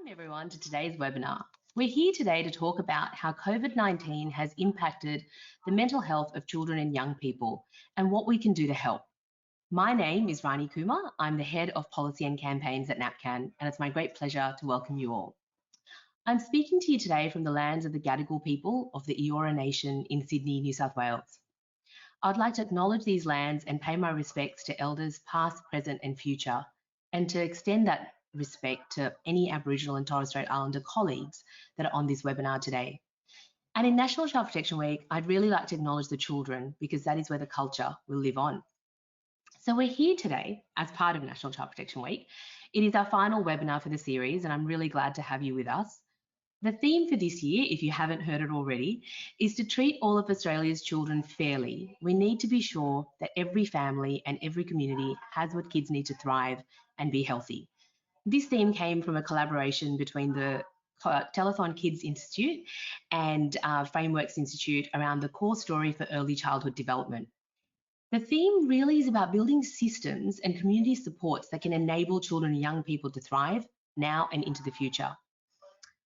Welcome everyone to today's webinar. We're here today to talk about how COVID-19 has impacted the mental health of children and young people and what we can do to help. My name is Rani Kumar. I'm the Head of Policy and Campaigns at NAPCAN, and it's my great pleasure to welcome you all. I'm speaking to you today from the lands of the Gadigal people of the Eora Nation in Sydney, New South Wales. I'd like to acknowledge these lands and pay my respects to elders past, present and future, and to extend that respect to any Aboriginal and Torres Strait Islander colleagues that are on this webinar today. And in National Child Protection Week, I'd really like to acknowledge the children because that is where the culture will live on. So we're here today as part of National Child Protection Week. It is our final webinar for the series and I'm really glad to have you with us. The theme for this year, if you haven't heard it already, is to treat all of Australia's children fairly. We need to be sure that every family and every community has what kids need to thrive and be healthy. This theme came from a collaboration between the Telethon Kids Institute and Frameworks Institute around the core story for early childhood development. The theme really is about building systems and community supports that can enable children and young people to thrive now and into the future.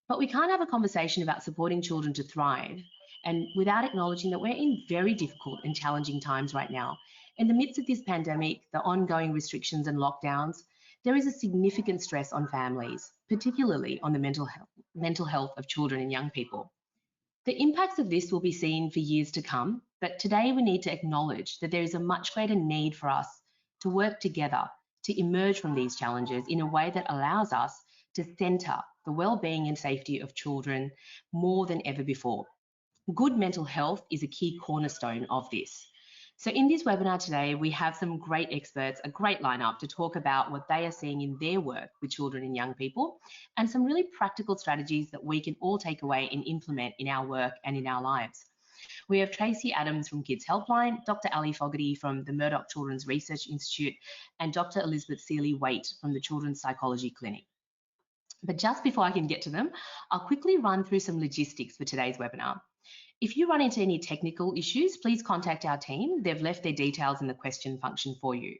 But we can't have a conversation about supporting children to thrive and without acknowledging that we're in very difficult and challenging times right now. In the midst of this pandemic, the ongoing restrictions and lockdowns, there is a significant stress on families, particularly on the mental health of children and young people. The impacts of this will be seen for years to come, but today we need to acknowledge that there is a much greater need for us to work together to emerge from these challenges in a way that allows us to centre the well-being and safety of children more than ever before. Good mental health is a key cornerstone of this. So in this webinar today, we have some great experts, a great lineup to talk about what they are seeing in their work with children and young people, and some really practical strategies that we can all take away and implement in our work and in our lives. We have Tracy Adams from Kids Helpline, Dr. Ali Fogarty from the Murdoch Children's Research Institute, and Dr. Elizabeth Seeley-Waite from the Children's Psychology Clinic. But just before I can get to them, I'll quickly run through some logistics for today's webinar. If you run into any technical issues, please contact our team. They've left their details in the question function for you.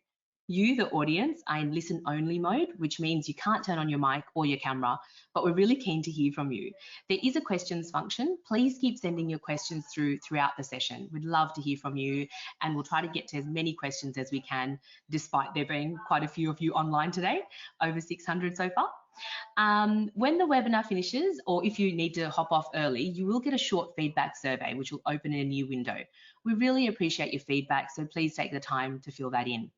You, the audience, are in listen-only mode, which means you can't turn on your mic or your camera, but we're really keen to hear from you. There is a questions function. Please keep sending your questions throughout the session. We'd love to hear from you, and we'll try to get to as many questions as we can, despite there being quite a few of you online today, over 600 so far. When the webinar finishes, or if you need to hop off early, you will get a short feedback survey, which will open in a new window. We really appreciate your feedback, so please take the time to fill that in.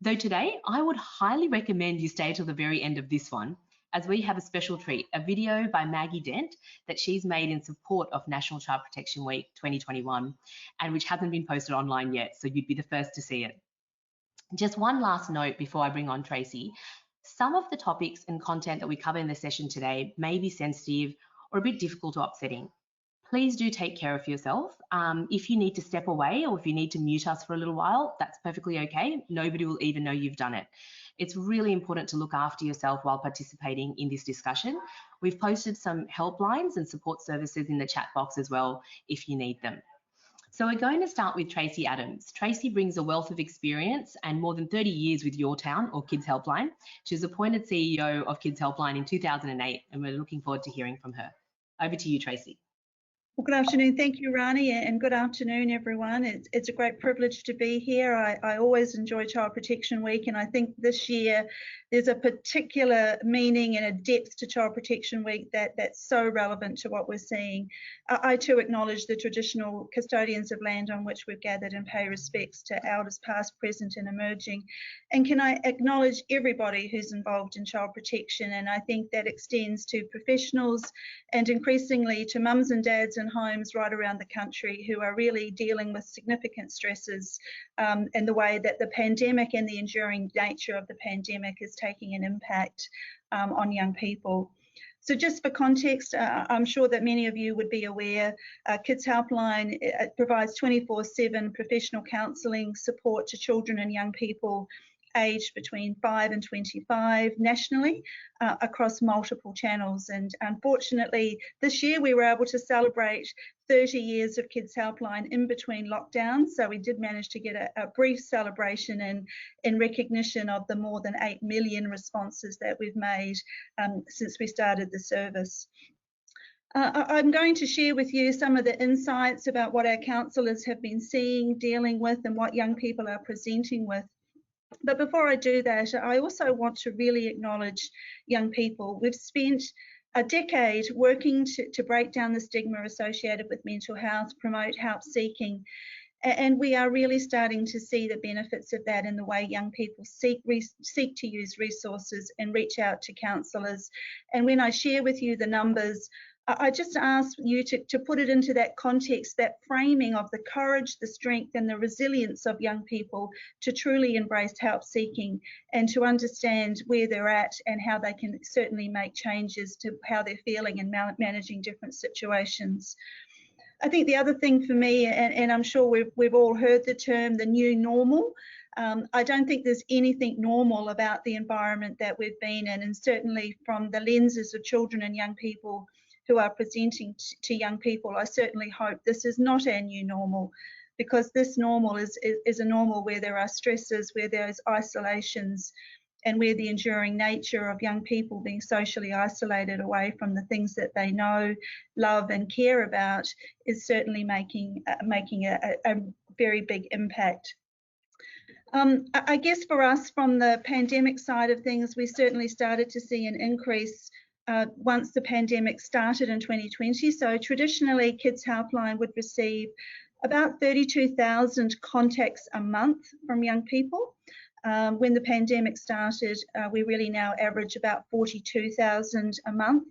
Though today, I would highly recommend you stay till the very end of this one, as we have a special treat, a video by Maggie Dent that she's made in support of National Child Protection Week 2021, and which hasn't been posted online yet, so you'd be the first to see it. Just one last note before I bring on Tracy. Some of the topics and content that we cover in the session today may be sensitive or a bit difficult or upsetting. Please do take care of yourself. If you need to step away or if you need to mute us for a little while, that's perfectly okay. Nobody will even know you've done it. It's really important to look after yourself while participating in this discussion. We've posted some helplines and support services in the chat box as well if you need them. So we're going to start with Tracy Adams. Tracy brings a wealth of experience and more than 30 years with Your Town or Kids Helpline. She was appointed CEO of Kids Helpline in 2008, and we're looking forward to hearing from her. Over to you, Tracy. Well, good afternoon. Thank you, Rani, and good afternoon, everyone. It's a great privilege to be here. I always enjoy Child Protection Week, and I think this year there's a particular meaning and a depth to Child Protection Week that's so relevant to what we're seeing. I too acknowledge the traditional custodians of land on which we've gathered and pay respects to elders past, present and emerging. And can I acknowledge everybody who's involved in child protection, and I think that extends to professionals and increasingly to mums and dads in homes right around the country who are really dealing with significant stresses and the way that the pandemic and the enduring nature of the pandemic is taking an impact on young people. So just for context, I'm sure that many of you would be aware, Kids Helpline provides 24/7 professional counselling support to children and young people aged between 5 and 25 nationally across multiple channels. And unfortunately, this year we were able to celebrate 30 years of Kids Helpline in between lockdowns. So we did manage to get a brief celebration in recognition of the more than 8 million responses that we've made since we started the service. I'm going to share with you some of the insights about what our counsellors have been seeing, dealing with, and what young people are presenting with. But before I do that, I also want to really acknowledge young people. We've spent a decade working to break down the stigma associated with mental health, promote help seeking, and we are really starting to see the benefits of that in the way young people seek to use resources and reach out to counsellors. And when I share with you the numbers, I just ask you to put it into that context, that framing of the courage, the strength and the resilience of young people to truly embrace help seeking and to understand where they're at and how they can certainly make changes to how they're feeling and managing different situations. I think the other thing for me, and I'm sure we've all heard the term, the new normal. I don't think there's anything normal about the environment that we've been in, and certainly from the lenses of children and young people who are presenting to young people, I certainly hope this is not our new normal, because this normal is a normal where there are stresses, where there's isolations, and where the enduring nature of young people being socially isolated away from the things that they know, love and care about is certainly making a very big impact. I guess for us, from the pandemic side of things, we certainly started to see an increase once the pandemic started in 2020. So traditionally, Kids Helpline would receive about 32,000 contacts a month from young people. When the pandemic started, we really now average about 42,000 a month.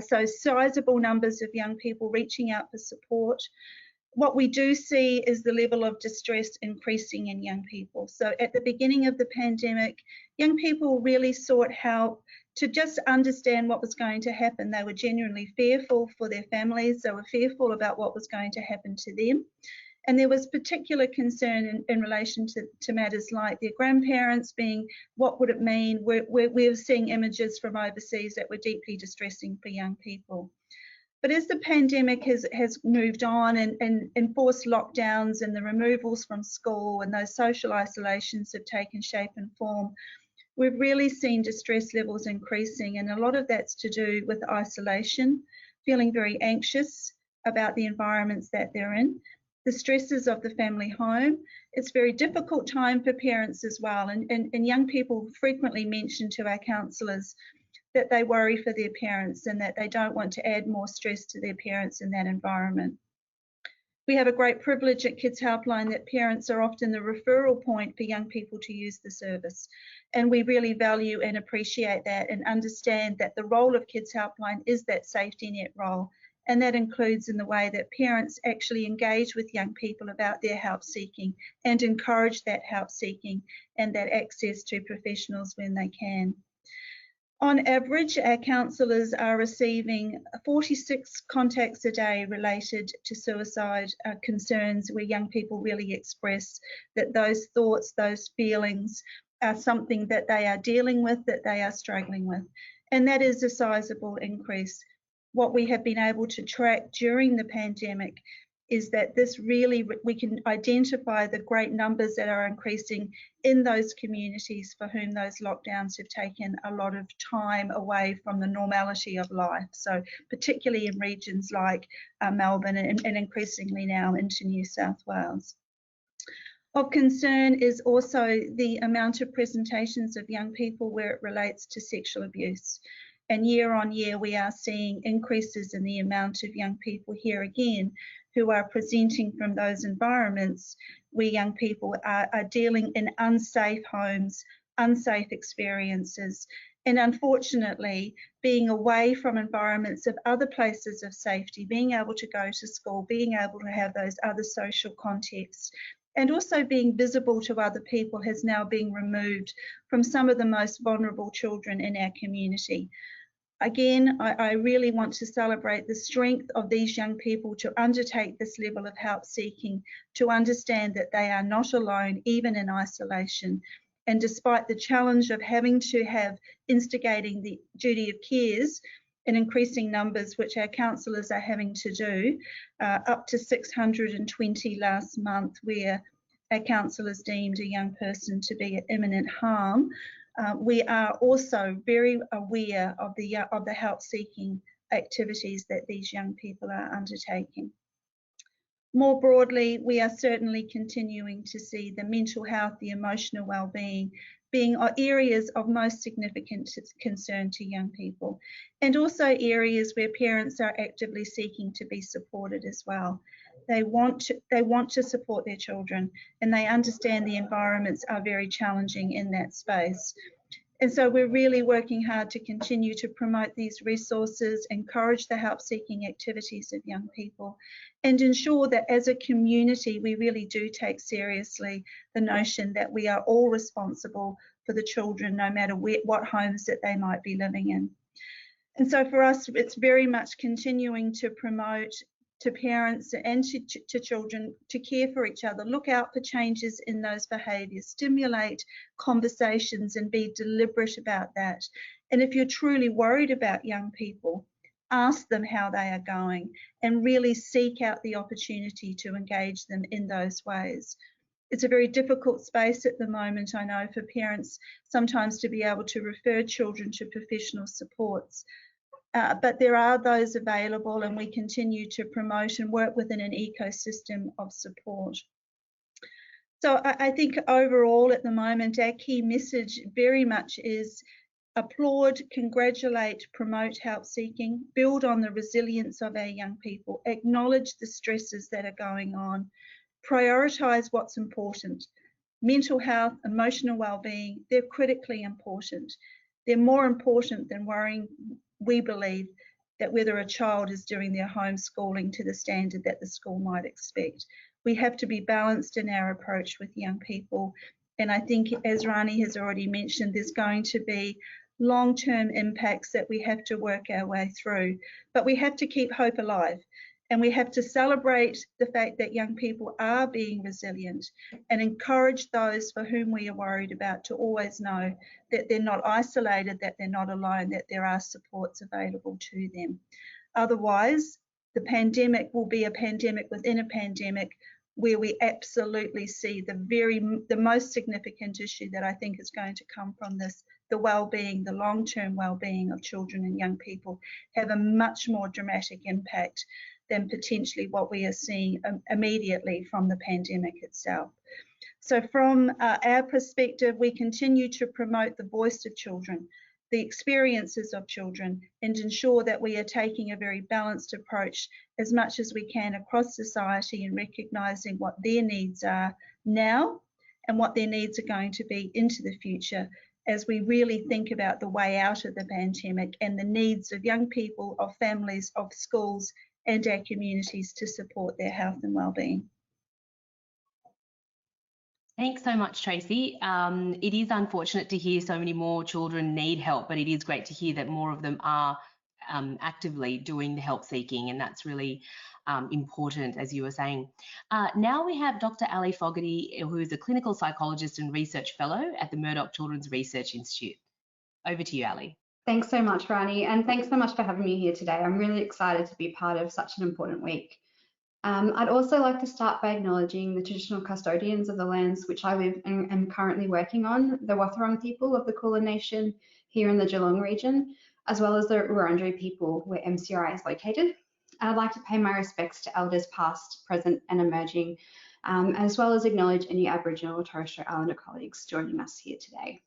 So sizable numbers of young people reaching out for support. What we do see is the level of distress increasing in young people. So at the beginning of the pandemic, young people really sought help to just understand what was going to happen. They were genuinely fearful for their families. They were fearful about what was going to happen to them. And there was particular concern in relation to matters like their grandparents being, what would it mean? We're seeing images from overseas that were deeply distressing for young people. But as the pandemic has moved on and enforced lockdowns and the removals from school and those social isolations have taken shape and form, we've really seen distress levels increasing, and a lot of that's to do with isolation, feeling very anxious about the environments that they're in, the stresses of the family home. It's a very difficult time for parents as well, and young people frequently mention to our counsellors that they worry for their parents and that they don't want to add more stress to their parents in that environment. We have a great privilege at Kids Helpline that parents are often the referral point for young people to use the service. And we really value and appreciate that and understand that the role of Kids Helpline is that safety net role. And that includes in the way that parents actually engage with young people about their help seeking and encourage that help seeking and that access to professionals when they can. On average, our counsellors are receiving 46 contacts a day related to suicide concerns, where young people really express that those thoughts, those feelings are something that they are dealing with, that they are struggling with. And that is a sizable increase. What we have been able to track during the pandemic is that this really, we can identify the great numbers that are increasing in those communities for whom those lockdowns have taken a lot of time away from the normality of life. So particularly in regions like Melbourne and increasingly now into New South Wales. Of concern is also the amount of presentations of young people where it relates to sexual abuse. And year on year, we are seeing increases in the amount of young people here again who are presenting from those environments where young people are dealing in unsafe homes, unsafe experiences, and unfortunately being away from environments of other places of safety, being able to go to school, being able to have those other social contexts, and also being visible to other people has now been removed from some of the most vulnerable children in our community. Again, I really want to celebrate the strength of these young people to undertake this level of help seeking, to understand that they are not alone, even in isolation, And despite the challenge of having to have instigating the duty of cares in increasing numbers, which our counsellors are having to do, up to 620 last month, where our counsellors deemed a young person to be at imminent harm, we are also very aware of the help-seeking activities that these young people are undertaking. More broadly, we are certainly continuing to see the mental health, the emotional well-being being areas of most significant concern to young people, and also areas where parents are actively seeking to be supported as well. They want to support their children, and they understand the environments are very challenging in that space. And so we're really working hard to continue to promote these resources, encourage the help-seeking activities of young people, and ensure that as a community we really do take seriously the notion that we are all responsible for the children, no matter what homes that they might be living in. And so for us, it's very much continuing to promote to parents and to children to care for each other, look out for changes in those behaviours, stimulate conversations and be deliberate about that. And if you're truly worried about young people, ask them how they are going and really seek out the opportunity to engage them in those ways. It's a very difficult space at the moment, I know, for parents sometimes to be able to refer children to professional supports. But there are those available, and we continue to promote and work within an ecosystem of support. So I think overall at the moment, our key message very much is applaud, congratulate, promote help seeking, build on the resilience of our young people, acknowledge the stresses that are going on, prioritise what's important. Mental health, emotional well-being, they're critically important. They're more important than worrying, we believe, that whether a child is doing their homeschooling to the standard that the school might expect. We have to be balanced in our approach with young people. And I think, as Rani has already mentioned, there's going to be long-term impacts that we have to work our way through. But we have to keep hope alive. And we have to celebrate the fact that young people are being resilient and encourage those for whom we are worried about to always know that they're not isolated, that they're not alone, that there are supports available to them. Otherwise, the pandemic will be a pandemic within a pandemic, where we absolutely see the most significant issue that I think is going to come from this, the well-being, the long-term well-being of children and young people, have a much more dramatic impact than potentially what we are seeing immediately from the pandemic itself. So from our perspective, we continue to promote the voice of children, the experiences of children, and ensure that we are taking a very balanced approach as much as we can across society and recognising what their needs are now and what their needs are going to be into the future, as we really think about the way out of the pandemic and the needs of young people, of families, of schools, and our communities to support their health and well-being. Thanks so much, Tracy. It is unfortunate to hear so many more children need help, but it is great to hear that more of them are actively doing the help seeking, and that's really important, as you were saying. Now we have Dr. Ali Fogarty, who is a clinical psychologist and research fellow at the Murdoch Children's Research Institute. Over to you, Ali. Thanks so much, Rani, and thanks so much for having me here today. I'm really excited to be part of such an important week. I'd also like to start by acknowledging the traditional custodians of the lands which I live and am currently working on, the Wathaurong people of the Kulin Nation here in the Geelong region, as well as the Wurundjeri people where MCRI is located. And I'd like to pay my respects to elders past, present and emerging, as well as acknowledge any Aboriginal or Torres Strait Islander colleagues joining us here today.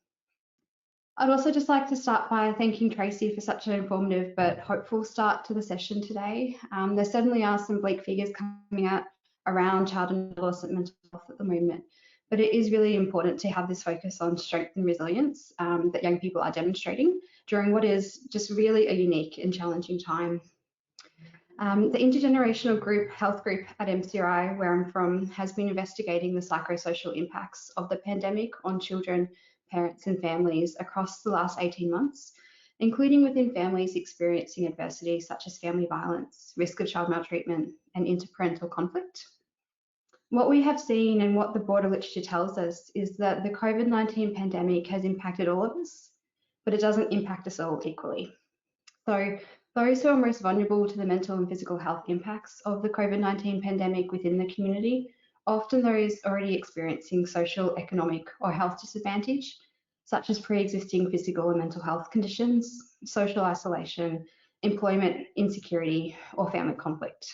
I'd also just like to start by thanking Tracy for such an informative but hopeful start to the session today. There certainly are some bleak figures coming out around child and adolescent mental health at the moment, but it is really important to have this focus on strength and resilience that young people are demonstrating during what is just really a unique and challenging time. The intergenerational health group at MCRI, where I'm from, has been investigating the psychosocial impacts of the pandemic on children, parents and families across the last 18 months, including within families experiencing adversity such as family violence, risk of child maltreatment and interparental conflict. What we have seen and what the broader literature tells us is that the COVID-19 pandemic has impacted all of us, but it doesn't impact us all equally. So those who are most vulnerable to the mental and physical health impacts of the COVID-19 pandemic within the community, often those already experiencing social, economic, or health disadvantage, such as pre-existing physical and mental health conditions, social isolation, employment insecurity, or family conflict.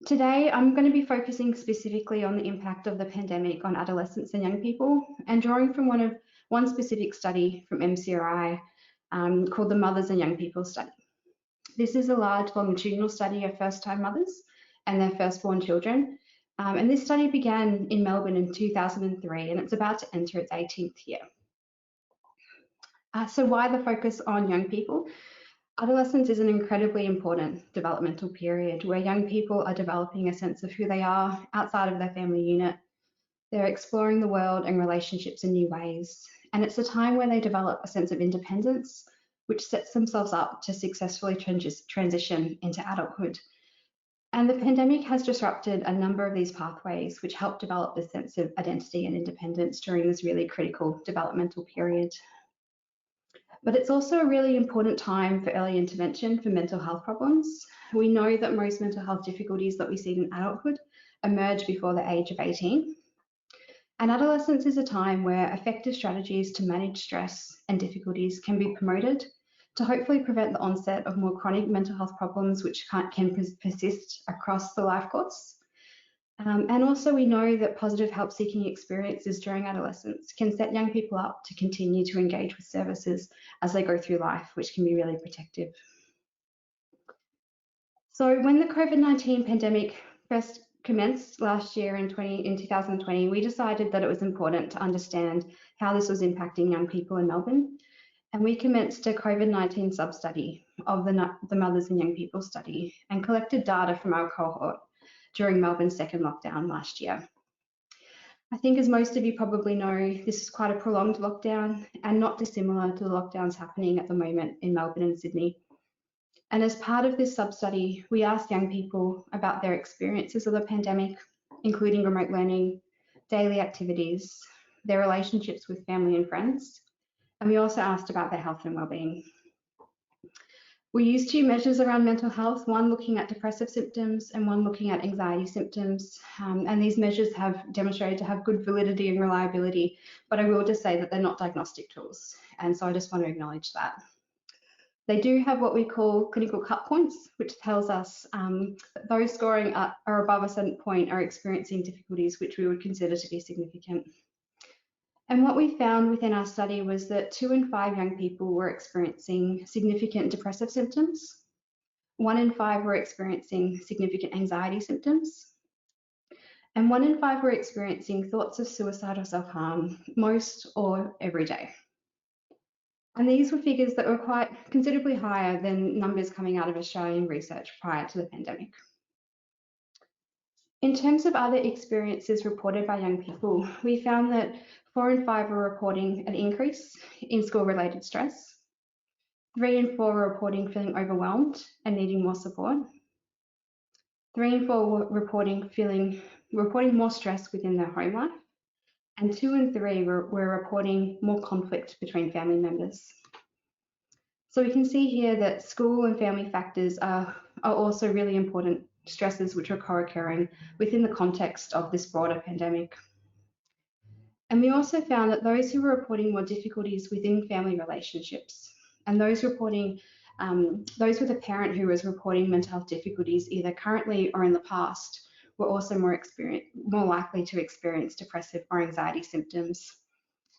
Today, I'm going to be focusing specifically on the impact of the pandemic on adolescents and young people, and drawing from one specific study from MCRI called the Mothers and Young People Study. This is a large longitudinal study of first-time mothers and their firstborn children, and this study began in Melbourne in 2003, and it's about to enter its 18th year. So why the focus on young people? Adolescence is an incredibly important developmental period where young people are developing a sense of who they are outside of their family unit. They're exploring the world and relationships in new ways. And it's a time where they develop a sense of independence, which sets themselves up to successfully transition into adulthood. And the pandemic has disrupted a number of these pathways, which help develop this sense of identity and independence during this really critical developmental period. But it's also a really important time for early intervention for mental health problems. We know that most mental health difficulties that we see in adulthood emerge before the age of 18. And adolescence is a time where effective strategies to manage stress and difficulties can be promoted to hopefully prevent the onset of more chronic mental health problems which can persist across the life course. And also we know that positive help-seeking experiences during adolescence can set young people up to continue to engage with services as they go through life, which can be really protective. So when the COVID-19 pandemic first commenced last year in 2020, we decided that it was important to understand how this was impacting young people in Melbourne. And we commenced a COVID-19 sub-study of the Mothers and Young People study and collected data from our cohort during Melbourne's second lockdown last year. I think as most of you probably know, this is quite a prolonged lockdown and not dissimilar to the lockdowns happening at the moment in Melbourne and Sydney. And as part of this sub-study, we asked young people about their experiences of the pandemic, including remote learning, daily activities, their relationships with family and friends, and we also asked about their health and well-being. We used 2 measures around mental health, one looking at depressive symptoms and one looking at anxiety symptoms. And these measures have demonstrated to have good validity and reliability, but I will just say that they're not diagnostic tools. And so I just want to acknowledge that. They do have what we call clinical cut points, which tells us that those scoring are above a certain point are experiencing difficulties which we would consider to be significant. And what we found within our study was that 2 in 5 young people were experiencing significant depressive symptoms. 1 in 5 were experiencing significant anxiety symptoms. And 1 in 5 were experiencing thoughts of suicide or self-harm most or every day. And these were figures that were quite considerably higher than numbers coming out of Australian research prior to the pandemic. In terms of other experiences reported by young people, we found that 4 in 5 were reporting an increase in school-related stress. 3 in 4 were reporting feeling overwhelmed and needing more support. 3 in 4 were reporting more stress within their home life. And 2 in 3 were reporting more conflict between family members. So we can see here that school and family factors are also really important stresses which are co-occurring within the context of this broader pandemic. And we also found that those who were reporting more difficulties within family relationships and those with a parent who was reporting mental health difficulties either currently or in the past were also more likely to experience depressive or anxiety symptoms.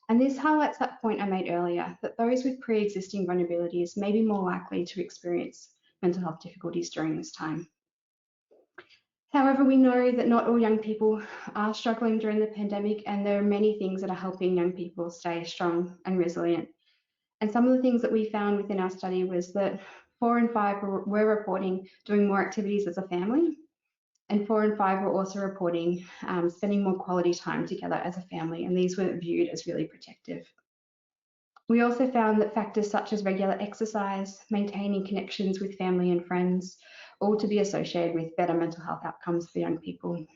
And this highlights that point I made earlier, that those with pre-existing vulnerabilities may be more likely to experience mental health difficulties during this time. However, we know that not all young people are struggling during the pandemic, and there are many things that are helping young people stay strong and resilient. And some of the things that we found within our study was that 4 in 5 were reporting doing more activities as a family, and 4 in 5 were also reporting spending more quality time together as a family, and these were viewed as really protective. We also found that factors such as regular exercise, maintaining connections with family and friends, all to be associated with better mental health outcomes for young people.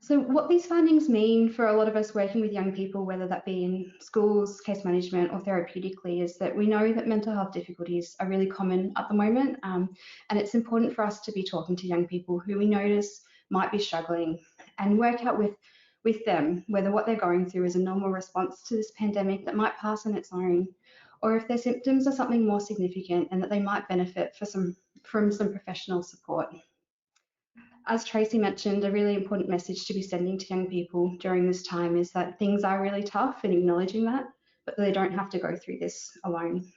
So what these findings mean for a lot of us working with young people, whether that be in schools, case management or therapeutically, is that we know that mental health difficulties are really common at the moment, and it's important for us to be talking to young people who we notice might be struggling and work out with them whether what they're going through is a normal response to this pandemic that might pass on its own, or if their symptoms are something more significant and that they might benefit from some professional support. As Tracy mentioned, a really important message to be sending to young people during this time is that things are really tough and acknowledging that, but they don't have to go through this alone.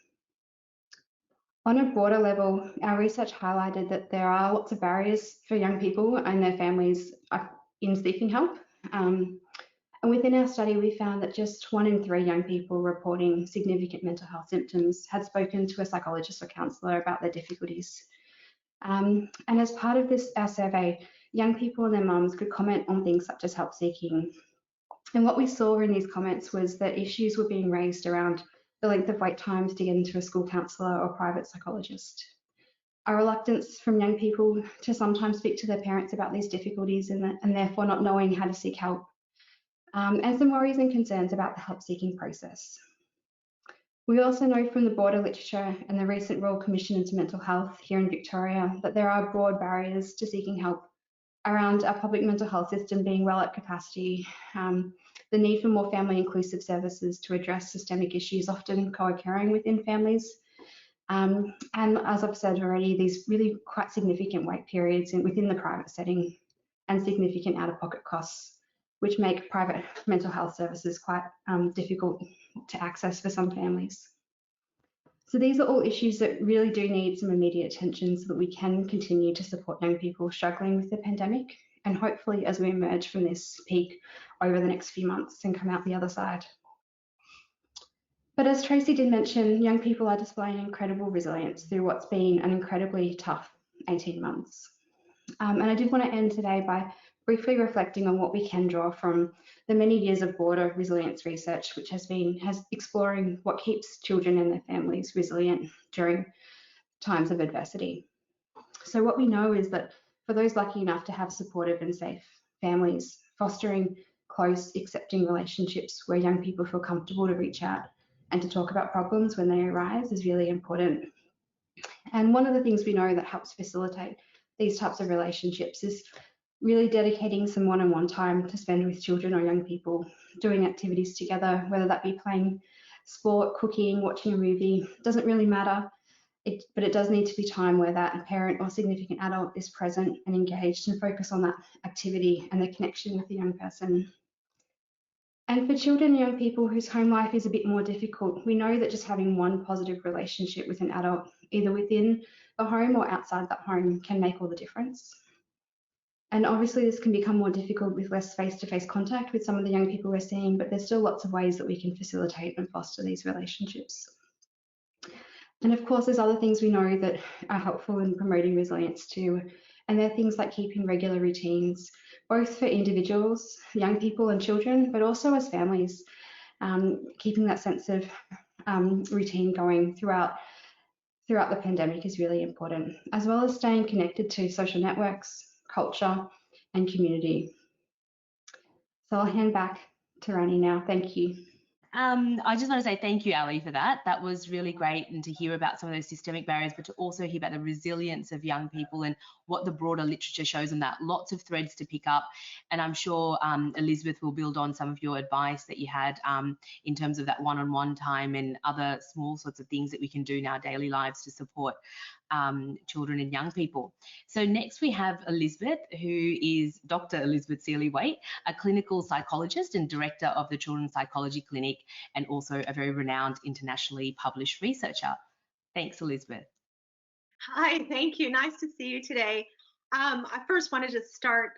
On a broader level, our research highlighted that there are lots of barriers for young people and their families in seeking help. And within our study, we found that just 1 in 3 young people reporting significant mental health symptoms had spoken to a psychologist or counsellor about their difficulties. And as part of our survey, young people and their mums could comment on things such as help seeking. And what we saw in these comments was that issues were being raised around the length of wait times to get into a school counsellor or private psychologist. A reluctance from young people to sometimes speak to their parents about these difficulties and therefore not knowing how to seek help. And some worries and concerns about the help seeking process. We also know from the broader literature and the recent Royal Commission into Mental Health here in Victoria that there are broad barriers to seeking help around our public mental health system being well at capacity, the need for more family inclusive services to address systemic issues often co-occurring within families, and as I've said already, these really quite significant wait periods within the private setting and significant out-of-pocket costs, which make private mental health services quite difficult to access for some families. So these are all issues that really do need some immediate attention so that we can continue to support young people struggling with the pandemic, and hopefully as we emerge from this peak over the next few months and come out the other side. But as Tracy did mention, young people are displaying incredible resilience through what's been an incredibly tough 18 months. And I did want to end today by briefly reflecting on what we can draw from the many years of broader resilience research, which has exploring what keeps children and their families resilient during times of adversity. So what we know is that for those lucky enough to have supportive and safe families, fostering close, accepting relationships where young people feel comfortable to reach out and to talk about problems when they arise is really important. And one of the things we know that helps facilitate these types of relationships is really dedicating some one-on-one time to spend with children or young people, doing activities together, whether that be playing sport, cooking, watching a movie, doesn't really matter. But it does need to be time where that parent or significant adult is present and engaged and focus on that activity and the connection with the young person. And for children and young people whose home life is a bit more difficult, we know that just having one positive relationship with an adult, either within the home or outside that home, can make all the difference. And obviously this can become more difficult with less face-to-face contact with some of the young people we're seeing, but there's still lots of ways that we can facilitate and foster these relationships. And of course, there's other things we know that are helpful in promoting resilience too. And they're things like keeping regular routines, both for individuals, young people and children, but also as families, keeping that sense of routine going throughout the pandemic is really important, as well as staying connected to social networks, culture and community. So I'll hand back to Rani now. Thank you. I just want to say thank you, Ali, for that. That was really great, and to hear about some of those systemic barriers, but to also hear about the resilience of young people and what the broader literature shows on that. Lots of threads to pick up, and I'm sure Elizabeth will build on some of your advice that you had in terms of that one-on-one time and other small sorts of things that we can do in our daily lives to support children and young people. So next we have Elizabeth, who is Dr. Elizabeth Seeley-Waite, a clinical psychologist and director of the Children's Psychology Clinic, and also a very renowned internationally published researcher. Thanks, Elizabeth. Hi, thank you. Nice to see you today. I first wanted to start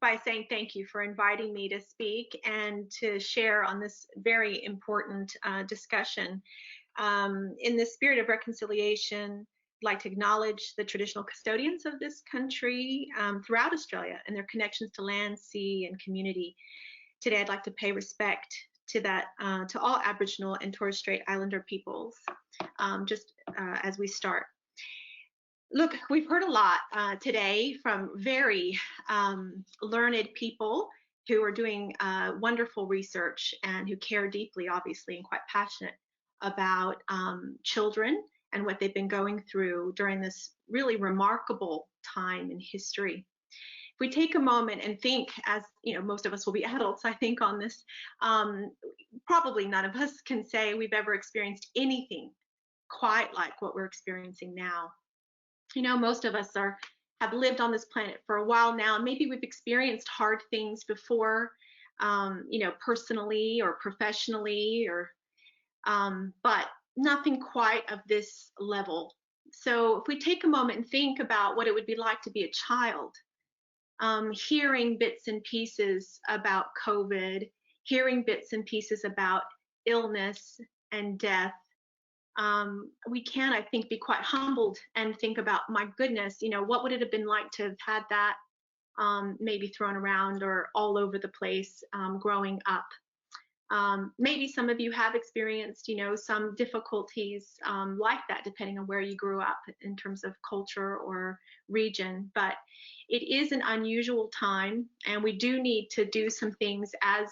by saying thank you for inviting me to speak and to share on this very important discussion. In the spirit of reconciliation, I'd like to acknowledge the traditional custodians of this country throughout Australia and their connections to land, sea, and community. Today, I'd like to pay respect to to all Aboriginal and Torres Strait Islander peoples, as we start. Look, we've heard a lot today from very learned people who are doing wonderful research and who care deeply, obviously, and quite passionate about children and what they've been going through during this really remarkable time in history. If we take a moment and think, as you know, most of us will be adults, I think, on this, probably none of us can say we've ever experienced anything quite like what we're experiencing now. You know, most of us have lived on this planet for a while now, and maybe we've experienced hard things before, you know, personally or professionally, or but nothing quite of this level. So if we take a moment and think about what it would be like to be a child, hearing bits and pieces about COVID, hearing bits and pieces about illness and death, we can, I think, be quite humbled and think about, my goodness, you know, what would it have been like to have had that maybe thrown around or all over the place growing up. Maybe some of you have experienced, you know, some difficulties like that, depending on where you grew up in terms of culture or region. But it is an unusual time, and we do need to do some things as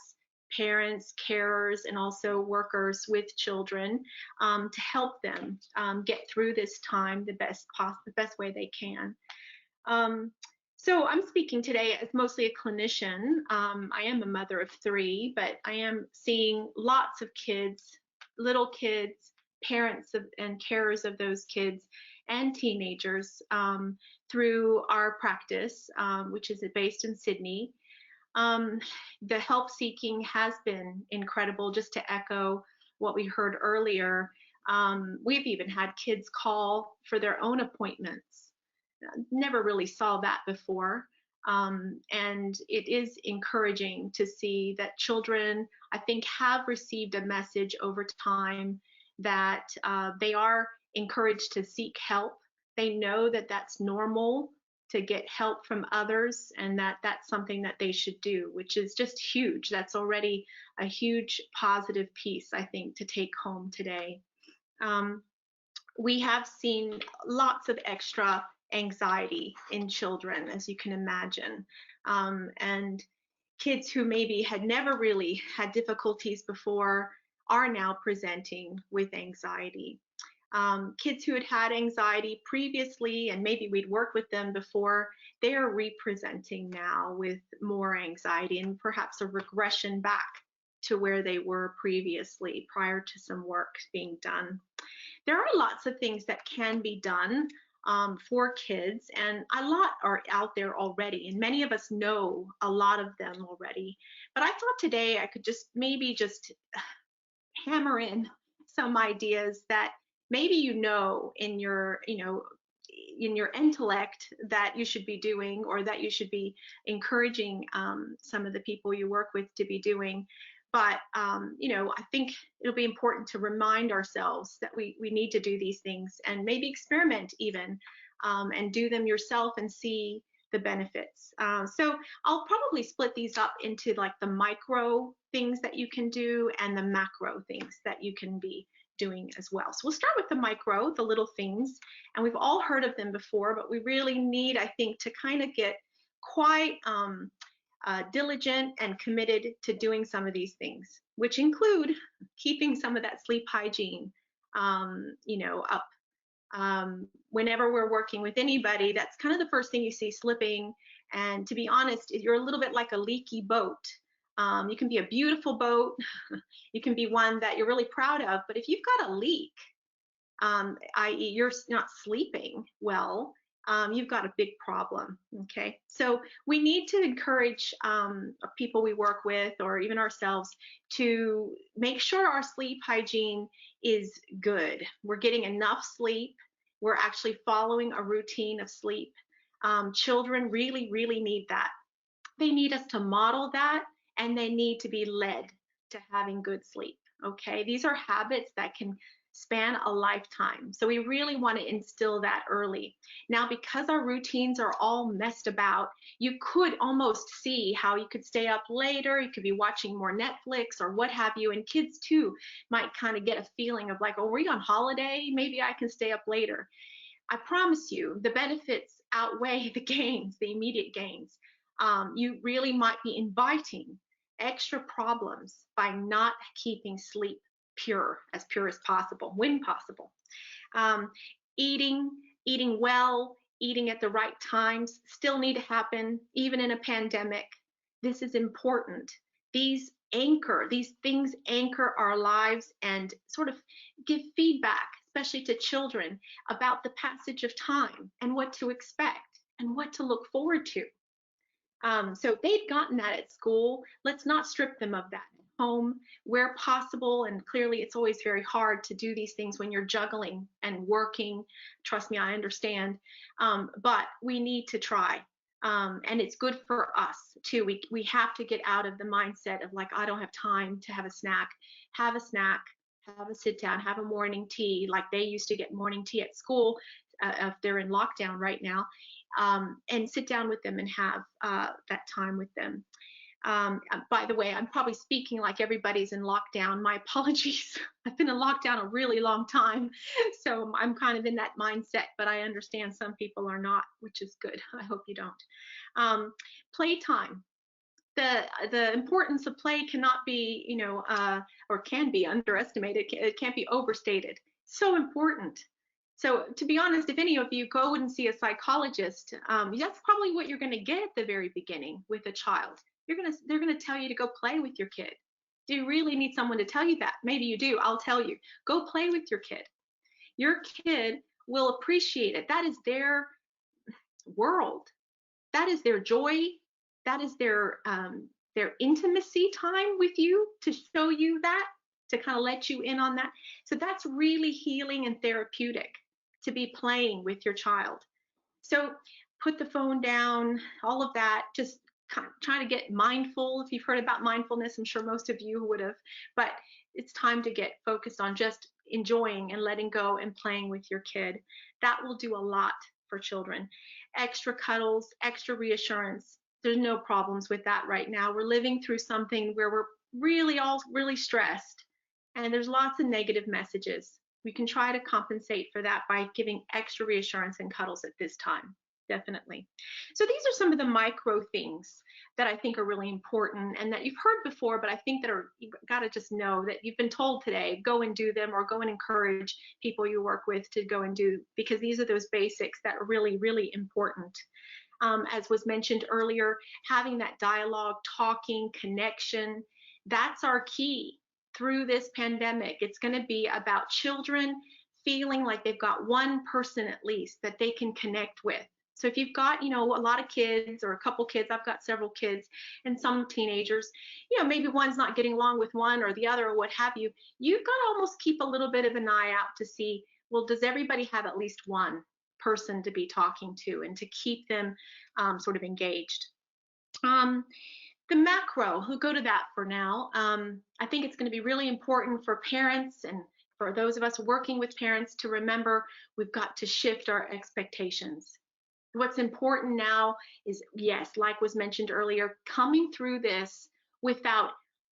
parents, carers, and also workers with children to help them get through this time the best way they can. So I'm speaking today as mostly a clinician. I am a mother of 3, but I am seeing lots of kids, little kids, parents and carers of those kids and teenagers through our practice, which is based in Sydney. The help seeking has been incredible. Just to echo what we heard earlier, we've even had kids call for their own appointments. Never really saw that before. And it is encouraging to see that children, I think, have received a message over time that they are encouraged to seek help. They know that that's normal to get help from others, and that that's something that they should do, which is just huge. That's already a huge positive piece, I think, to take home today. We have seen lots of extra anxiety in children, as you can imagine, and kids who maybe had never really had difficulties before are now presenting with anxiety. Kids who had had anxiety previously, and maybe we'd worked with them before, they are representing now with more anxiety and perhaps a regression back to where they were previously prior to some work being done. There are lots of things that can be done for kids, and a lot are out there already, and many of us know a lot of them already. But I thought today I could just hammer in some ideas that maybe you know in your intellect that you should be doing, or that you should be encouraging some of the people you work with to be doing. But you know, I think it'll be important to remind ourselves that we need to do these things, and maybe experiment even and do them yourself and see the benefits. So I'll probably split these up into like the micro things that you can do and the macro things that you can be doing as well. So we'll start with the micro, the little things, and we've all heard of them before, but we really need, I think, to kind of get quite diligent and committed to doing some of these things, which include keeping some of that sleep hygiene, you know, up. Whenever we're working with anybody, that's kind of the first thing you see slipping. And to be honest, you're a little bit like a leaky boat. You can be a beautiful boat, you can be one that you're really proud of, but if you've got a leak, i.e. you're not sleeping well, you've got a big problem, okay? So we need to encourage people we work with, or even ourselves, to make sure our sleep hygiene is good. We're getting enough sleep. We're actually following a routine of sleep. Children really, really need that. They need us to model that, and they need to be led to having good sleep, okay? These are habits that can span a lifetime. So we really want to instill that early. Now, because our routines are all messed about, you could almost see how you could stay up later, you could be watching more Netflix or what have you, and kids too might kind of get a feeling of like, oh, are we on holiday? Maybe I can stay up later. I promise you, the benefits outweigh the gains, the immediate gains. You really might be inviting extra problems by not keeping sleep pure as possible, when possible. Um, eating, eating well, eating at the right times still need to happen, even in a pandemic. This is important. These things anchor our lives and sort of give feedback, especially to children, about the passage of time and what to expect and what to look forward to. So they've gotten that at school. Let's not strip them of that at home where possible. And clearly, it's always very hard to do these things when you're juggling and working. Trust me, I understand. But we need to try. And it's good for us too. We have to get out of the mindset of like, I don't have time to have a snack. Have a snack, have a sit down, have a morning tea. Like they used to get morning tea at school if they're in lockdown right now. And sit down with them and have that time with them. By the way, I'm probably speaking like everybody's in lockdown. My apologies. I've been in lockdown a really long time, so I'm kind of in that mindset, but I understand some people are not, which is good. I hope you don't. Playtime. The importance of play cannot be, or can be underestimated. It can't be overstated. So important. So to be honest, if any of you go and see a psychologist, that's probably what you're going to get at the very beginning with a child. They're going to tell you to go play with your kid. Do you really need someone to tell you that? Maybe you do. I'll tell you. Go play with your kid. Your kid will appreciate it. That is their world. That is their joy. That is their intimacy time with you, to show you that, to kind of let you in on that. So that's really healing and therapeutic, to be playing with your child. So put the phone down, all of that, just kind of trying to get mindful. If you've heard about mindfulness, I'm sure most of you would have, but it's time to get focused on just enjoying and letting go and playing with your kid. That will do a lot for children. Extra cuddles, extra reassurance. There's no problems with that right now. We're living through something where we're really all really stressed, and there's lots of negative messages. We can try to compensate for that by giving extra reassurance and cuddles at this time, definitely. So these are some of the micro things that I think are really important and that you've heard before, but I think that you've got to just know that you've been told today, go and do them, or go and encourage people you work with to go and do, because these are those basics that are really, really important. As was mentioned earlier, having that dialogue, talking, connection, that's our key through this pandemic. It's going to be about children feeling like they've got one person at least that they can connect with. So if you've got, a lot of kids or a couple kids, I've got several kids and some teenagers, maybe one's not getting along with one or the other or what have you, you've got to almost keep a little bit of an eye out to see, well, does everybody have at least one person to be talking to and to keep them sort of engaged? The macro, we'll go to that for now. I think it's going to be really important for parents and for those of us working with parents to remember we've got to shift our expectations. What's important now is, yes, like was mentioned earlier, coming through this without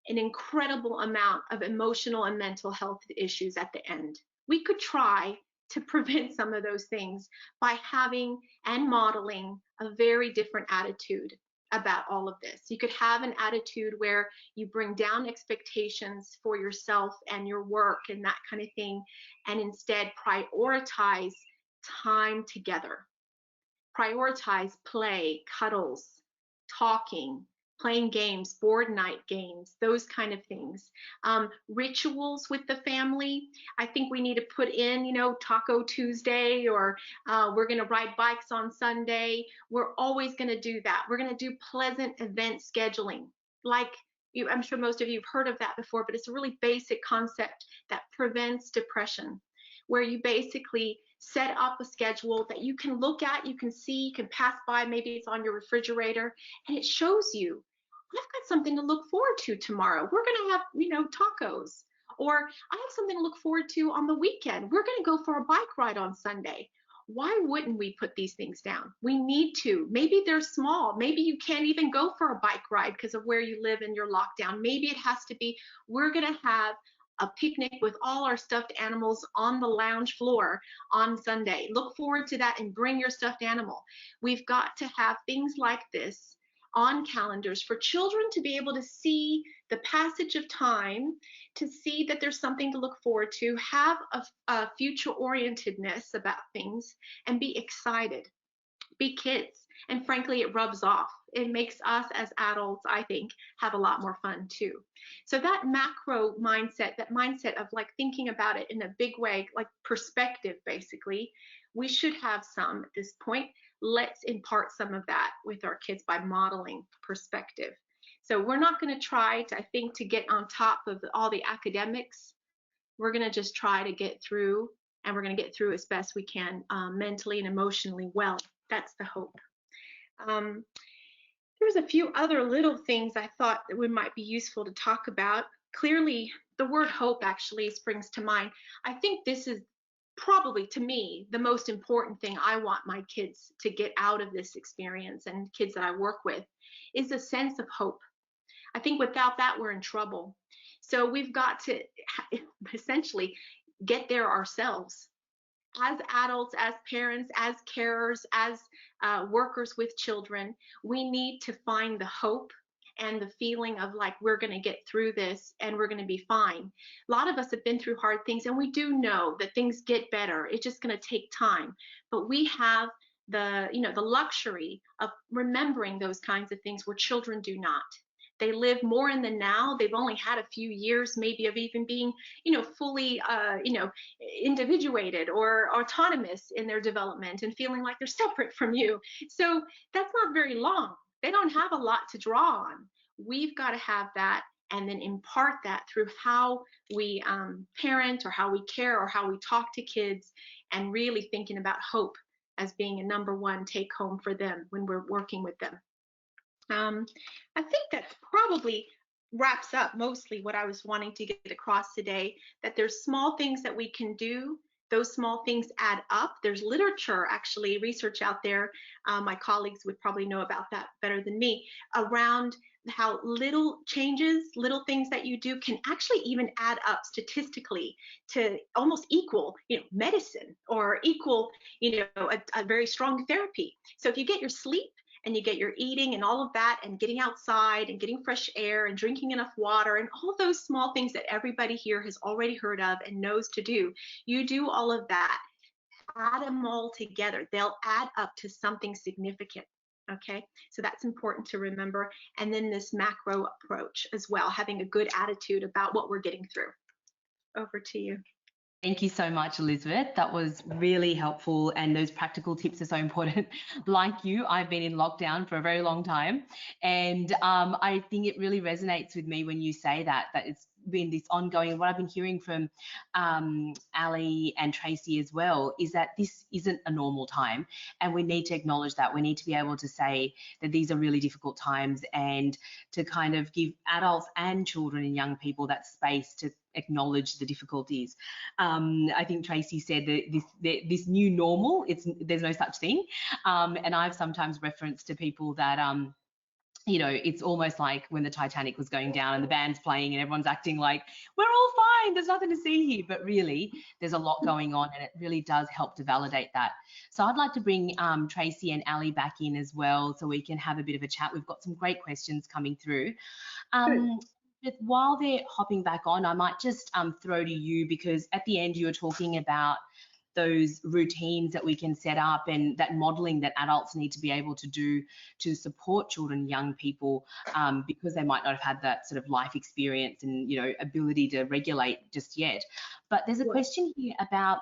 an incredible amount of emotional and mental health issues at the end. We could try to prevent some of those things by having and modeling a very different attitude about all of this. You could have an attitude where you bring down expectations for yourself and your work and that kind of thing, and instead prioritize time together. Prioritize play, cuddles, talking, playing games, board night games, those kind of things. Rituals with the family. I think we need to put in, Taco Tuesday, or we're going to ride bikes on Sunday. We're always going to do that. We're going to do pleasant event scheduling. Like, I'm sure most of you have heard of that before, but it's a really basic concept that prevents depression, where you basically set up a schedule that you can look at, you can see, you can pass by, maybe it's on your refrigerator, and it shows you, I've got something to look forward to tomorrow. We're going to have, tacos, or I have something to look forward to on the weekend. We're going to go for a bike ride on Sunday. Why wouldn't we put these things down? We need to. Maybe they're small. Maybe you can't even go for a bike ride because of where you live and your lockdown. Maybe it has to be, we're going to have a picnic with all our stuffed animals on the lounge floor on Sunday. Look forward to that and bring your stuffed animal. We've got to have things like this on calendars for children to be able to see the passage of time, to see that there's something to look forward to, have a future orientedness about things, and be excited. Be kids. And frankly, it rubs off. It makes us as adults, I think, have a lot more fun too. So that macro mindset, that mindset of like thinking about it in a big way, like perspective, basically, we should have some at this point. Let's impart some of that with our kids by modeling perspective. So we're not going to try to, I think, to get on top of all the academics. We're going to just try to get through, and we're going to get through as best we can mentally and emotionally well. That's the hope. There's a few other little things I thought that might be useful to talk about. Clearly, the word hope actually springs to mind. I think this is probably, to me, the most important thing I want my kids to get out of this experience, and kids that I work with, is a sense of hope. I think without that, we're in trouble. So we've got to essentially get there ourselves. As adults, as parents, as carers, as workers with children, we need to find the hope and the feeling of like, we're going to get through this and we're going to be fine. A lot of us have been through hard things, and we do know that things get better. It's just going to take time. But we have the luxury of remembering those kinds of things where children do not. They live more in the now. They've only had a few years maybe of even being, fully, individuated or autonomous in their development and feeling like they're separate from you. So that's not very long. They don't have a lot to draw on. We've got to have that and then impart that through how we parent or how we care or how we talk to kids, and really thinking about hope as being a number one take home for them when we're working with them. I think that probably wraps up mostly what I was wanting to get across today, that there's small things that we can do. Those small things add up. There's literature, actually, research out there. My colleagues would probably know about that better than me, around how little changes, little things that you do can actually even add up statistically to almost equal, medicine, or equal, a very strong therapy. So if you get your sleep, and you get your eating and all of that, and getting outside and getting fresh air and drinking enough water and all those small things that everybody here has already heard of and knows to do, you do all of that, add them all together, they'll add up to something significant. Okay, so that's important to remember. And then this macro approach as well, having a good attitude about what we're getting through. Over to you. Thank you so much, Elizabeth. That was really helpful, and those practical tips are so important. Like you, I've been in lockdown for a very long time, and I think it really resonates with me when you say that it's been this ongoing. What I've been hearing from Ali and Tracy as well is that this isn't a normal time, and we need to acknowledge that. We need to be able to say that these are really difficult times, and to kind of give adults and children and young people that space to acknowledge the difficulties. I think Tracy said that this new normal, there's no such thing. And I've sometimes referenced to people that it's almost like when the Titanic was going down and the band's playing and everyone's acting like we're all fine, there's nothing to see here, but really there's a lot going on, and it really does help to validate that. So I'd like to bring Tracy and Ali back in as well, so we can have a bit of a chat. We've got some great questions coming through. But while they're hopping back on, I might just throw to you, because at the end you were talking about those routines that we can set up and that modeling that adults need to be able to do to support children and young people, because they might not have had that sort of life experience and ability to regulate just yet. But there's a question here about,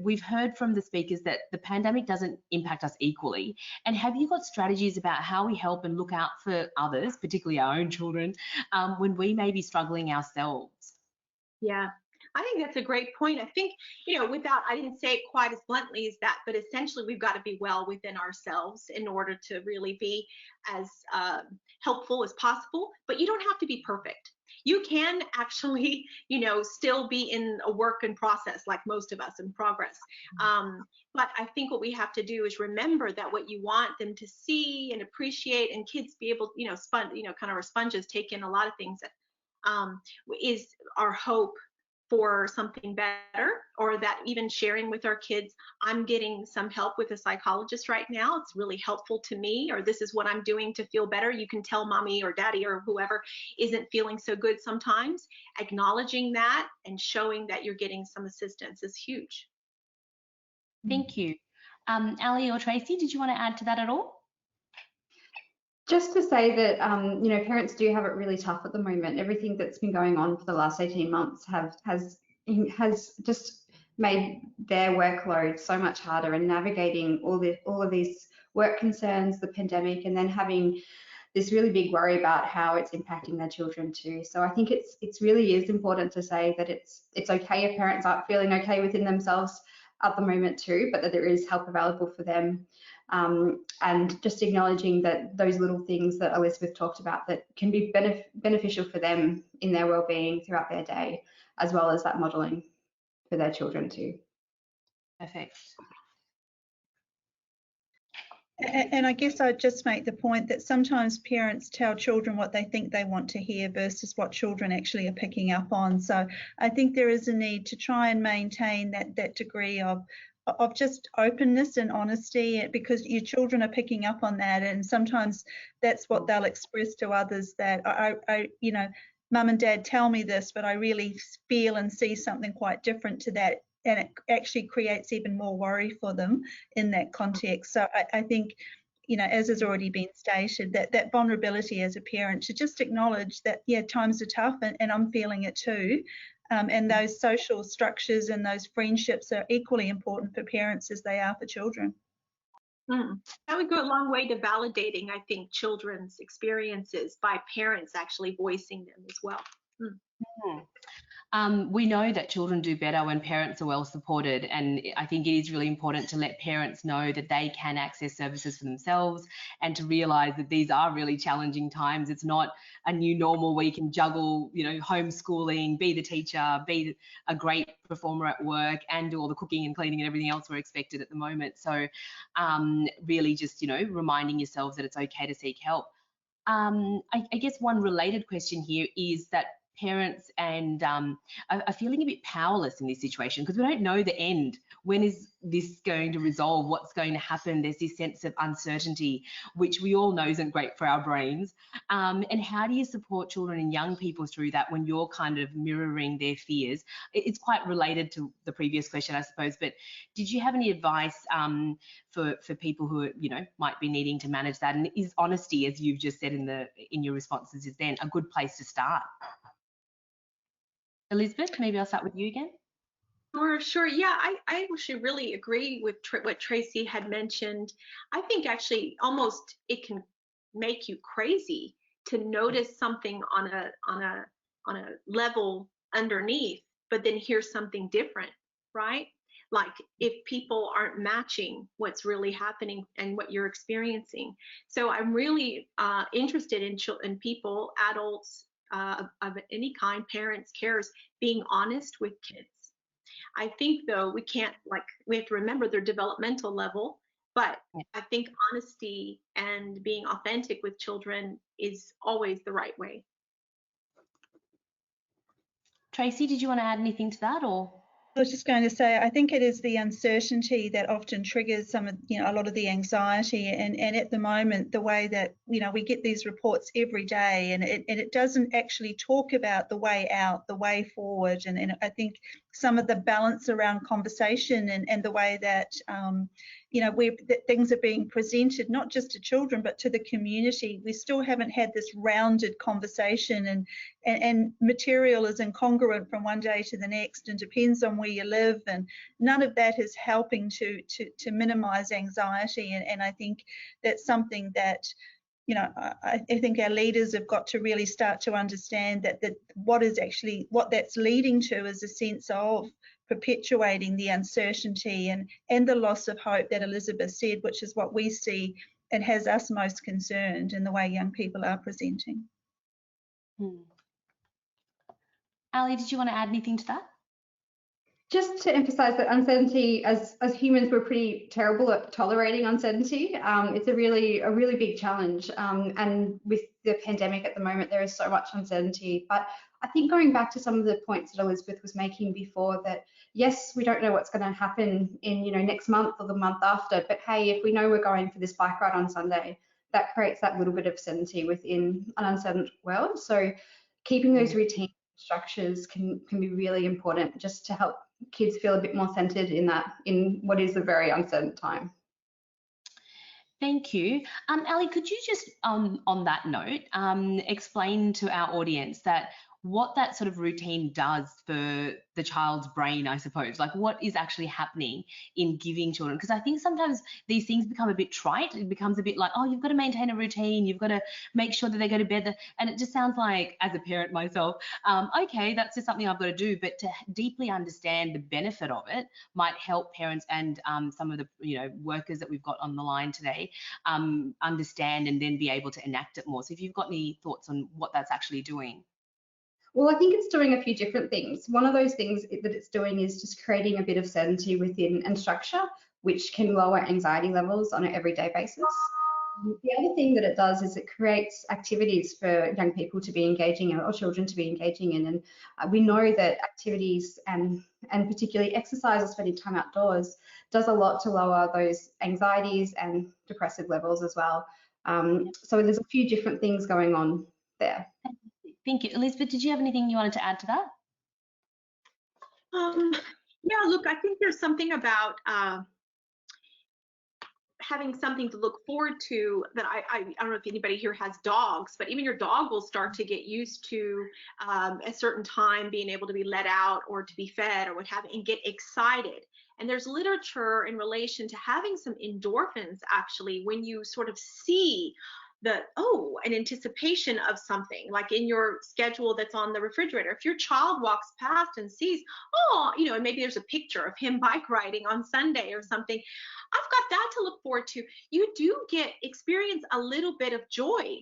we've heard from the speakers that the pandemic doesn't impact us equally. And have you got strategies about how we help and look out for others, particularly our own children, when we may be struggling ourselves? Yeah, I think that's a great point. I think, I didn't say it quite as bluntly as that, but essentially we've got to be well within ourselves in order to really be as helpful as possible. But you don't have to be perfect. You can actually, still be in a work in process, like most of us, in progress. But I think what we have to do is remember that what you want them to see and appreciate, and kids be able, kind of are sponges, take in a lot of things is our hope for something better, or that even sharing with our kids, I'm getting some help with a psychologist right now, it's really helpful to me, or this is what I'm doing to feel better. You can tell mommy or daddy or whoever isn't feeling so good sometimes. Acknowledging that and showing that you're getting some assistance is huge. Thank you. Ali or Tracy, did you want to add to that at all? Just to say that, you know, parents do have it really tough at the moment. Everything that's been going on for the last 18 months has just made their workload so much harder, and navigating all of these work concerns, the pandemic, and then having this really big worry about how it's impacting their children too. So I think it's really is important to say that it's okay if parents aren't feeling okay within themselves at the moment too, but that there is help available for them. And just acknowledging that those little things that Elizabeth talked about that can be beneficial for them in their well-being throughout their day, as well as that modelling for their children too. Perfect. And I guess I'd just make the point that sometimes parents tell children what they think they want to hear versus what children actually are picking up on. So I think there is a need to try and maintain that degree of just openness and honesty, because your children are picking up on that, and sometimes that's what they'll express to others, that I you know, mum and dad tell me this, but I really feel and see something quite different to that, and it actually creates even more worry for them in that context. So I think, you know, as has already been stated, that vulnerability as a parent to just acknowledge that, yeah, times are tough, and I'm feeling it too. And those social structures and those friendships are equally important for parents as they are for children. That would go a long way to validating, I think, children's experiences by parents actually voicing them as well. We know that children do better when parents are well supported, and I think it is really important to let parents know that they can access services for themselves, and to realise that these are really challenging times. It's not a new normal where you can juggle, you know, homeschooling, be the teacher, be a great performer at work, and do all the cooking and cleaning and everything else we're expected at the moment. So really just, you know, reminding yourselves that it's okay to seek help. I guess one related question here is that parents and are feeling a bit powerless in this situation, because we don't know the end. When is this going to resolve? What's going to happen? There's this sense of uncertainty, which we all know isn't great for our brains. And how do you support children and young people through that when you're kind of mirroring their fears? It's quite related to the previous question, I suppose, but did you have any advice for people who, you know, might be needing to manage that? And is honesty, as you've just said in your responses, is then a good place to start? Elizabeth, maybe I'll start with you again. Sure. Yeah, I actually really agree with what Tracy had mentioned. I think actually almost it can make you crazy to notice something on a level underneath, but then hear something different, right? Like if people aren't matching what's really happening and what you're experiencing. So I'm really interested in people, adults, of any kind, parents, carers, being honest with kids. I think though we have to remember their developmental level, but I think honesty and being authentic with children is always the right way. Tracy, did you want to add anything to that, or? I was just going to say, I think it is the uncertainty that often triggers some of, you know, a lot of the anxiety. And at the moment, the way that, you know, we get these reports every day, and it doesn't actually talk about the way out, the way forward. And I think some of the balance around conversation and the way that, you know, that things are being presented, not just to children, but to the community. We still haven't had this rounded conversation, and material is incongruent from one day to the next and depends on where you live, and none of that is helping to minimize anxiety. And I think that's something that, you know, I think our leaders have got to really start to understand that what that's leading to is a sense of perpetuating the uncertainty and the loss of hope that Elizabeth said, which is what we see and has us most concerned in the way young people are presenting. Ali, did you want to add anything to that? Just to emphasize that uncertainty, as humans, we're pretty terrible at tolerating uncertainty. It's a really big challenge. And with the pandemic at the moment, there is so much uncertainty. But I think going back to some of the points that Elizabeth was making before, that yes, we don't know what's going to happen in, you know, next month or the month after, but hey, if we know we're going for this bike ride on Sunday, that creates that little bit of certainty within an uncertain world. So keeping those routine structures can be really important, just to help kids feel a bit more centered in what is a very uncertain time. Thank you. Ali, could you just, on that note, explain to our audience that what that sort of routine does for the child's brain, I suppose, like what is actually happening in giving children? Because I think sometimes these things become a bit trite. It becomes a bit like, oh, you've got to maintain a routine, you've got to make sure that they go to bed. And it just sounds like, as a parent myself, okay, that's just something I've got to do. But to deeply understand the benefit of it might help parents and some of the, you know, workers that we've got on the line today understand and then be able to enact it more. So if you've got any thoughts on what that's actually doing. Well, I think it's doing a few different things. One of those things that it's doing is just creating a bit of certainty within and structure, which can lower anxiety levels on an everyday basis. The other thing that it does is it creates activities for young people to be engaging in, or children to be engaging in. And we know that activities and particularly exercise or spending time outdoors does a lot to lower those anxieties and depressive levels as well. So there's a few different things going on there. Thank you. Elizabeth, did you have anything you wanted to add to that? Yeah, look, I think there's something about having something to look forward to that I don't know if anybody here has dogs, but even your dog will start to get used to a certain time being able to be let out or to be fed or what have you, and get excited. And there's literature in relation to having some endorphins actually when you sort of see an anticipation of something like in your schedule that's on the refrigerator. If your child walks past and sees, oh, you know, and maybe there's a picture of him bike riding on Sunday or something, I've got that to look forward to. You do experience a little bit of joy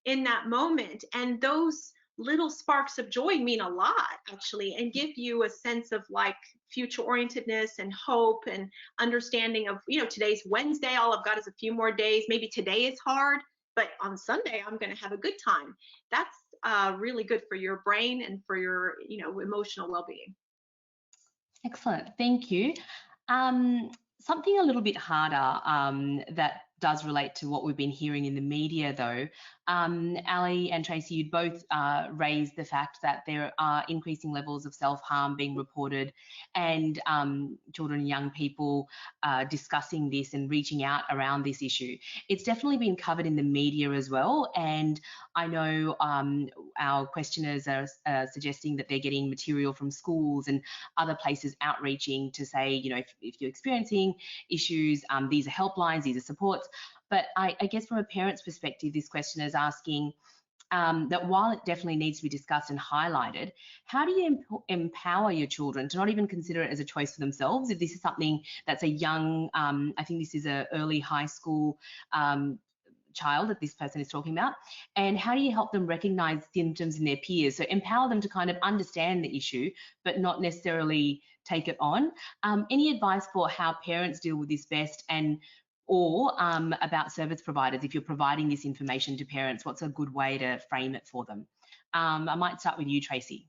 in that moment. And those little sparks of joy mean a lot actually, and give you a sense of like future orientedness and hope and understanding of, you know, today's Wednesday, all I've got is a few more days. Maybe today is hard, but on Sunday, I'm going to have a good time. That's really good for your brain and for your, you know, emotional well-being. Excellent. Thank you. Something a little bit harder that does relate to what we've been hearing in the media, though. Ali and Tracy, you both raised the fact that there are increasing levels of self-harm being reported, and children and young people discussing this and reaching out around this issue. It's definitely been covered in the media as well, and I know our questioners are suggesting that they're getting material from schools and other places outreaching to say, you know, if you're experiencing issues, these are helplines, these are supports. But I guess from a parent's perspective, this question is asking that while it definitely needs to be discussed and highlighted, how do you empower your children to not even consider it as a choice for themselves? If this is something that's a young, I think this is an early high school child that this person is talking about, and how do you help them recognize symptoms in their peers? So empower them to kind of understand the issue, but not necessarily take it on. Any advice for how parents deal with this best, or about service providers, if you're providing this information to parents, what's a good way to frame it for them? I might start with you, Tracy.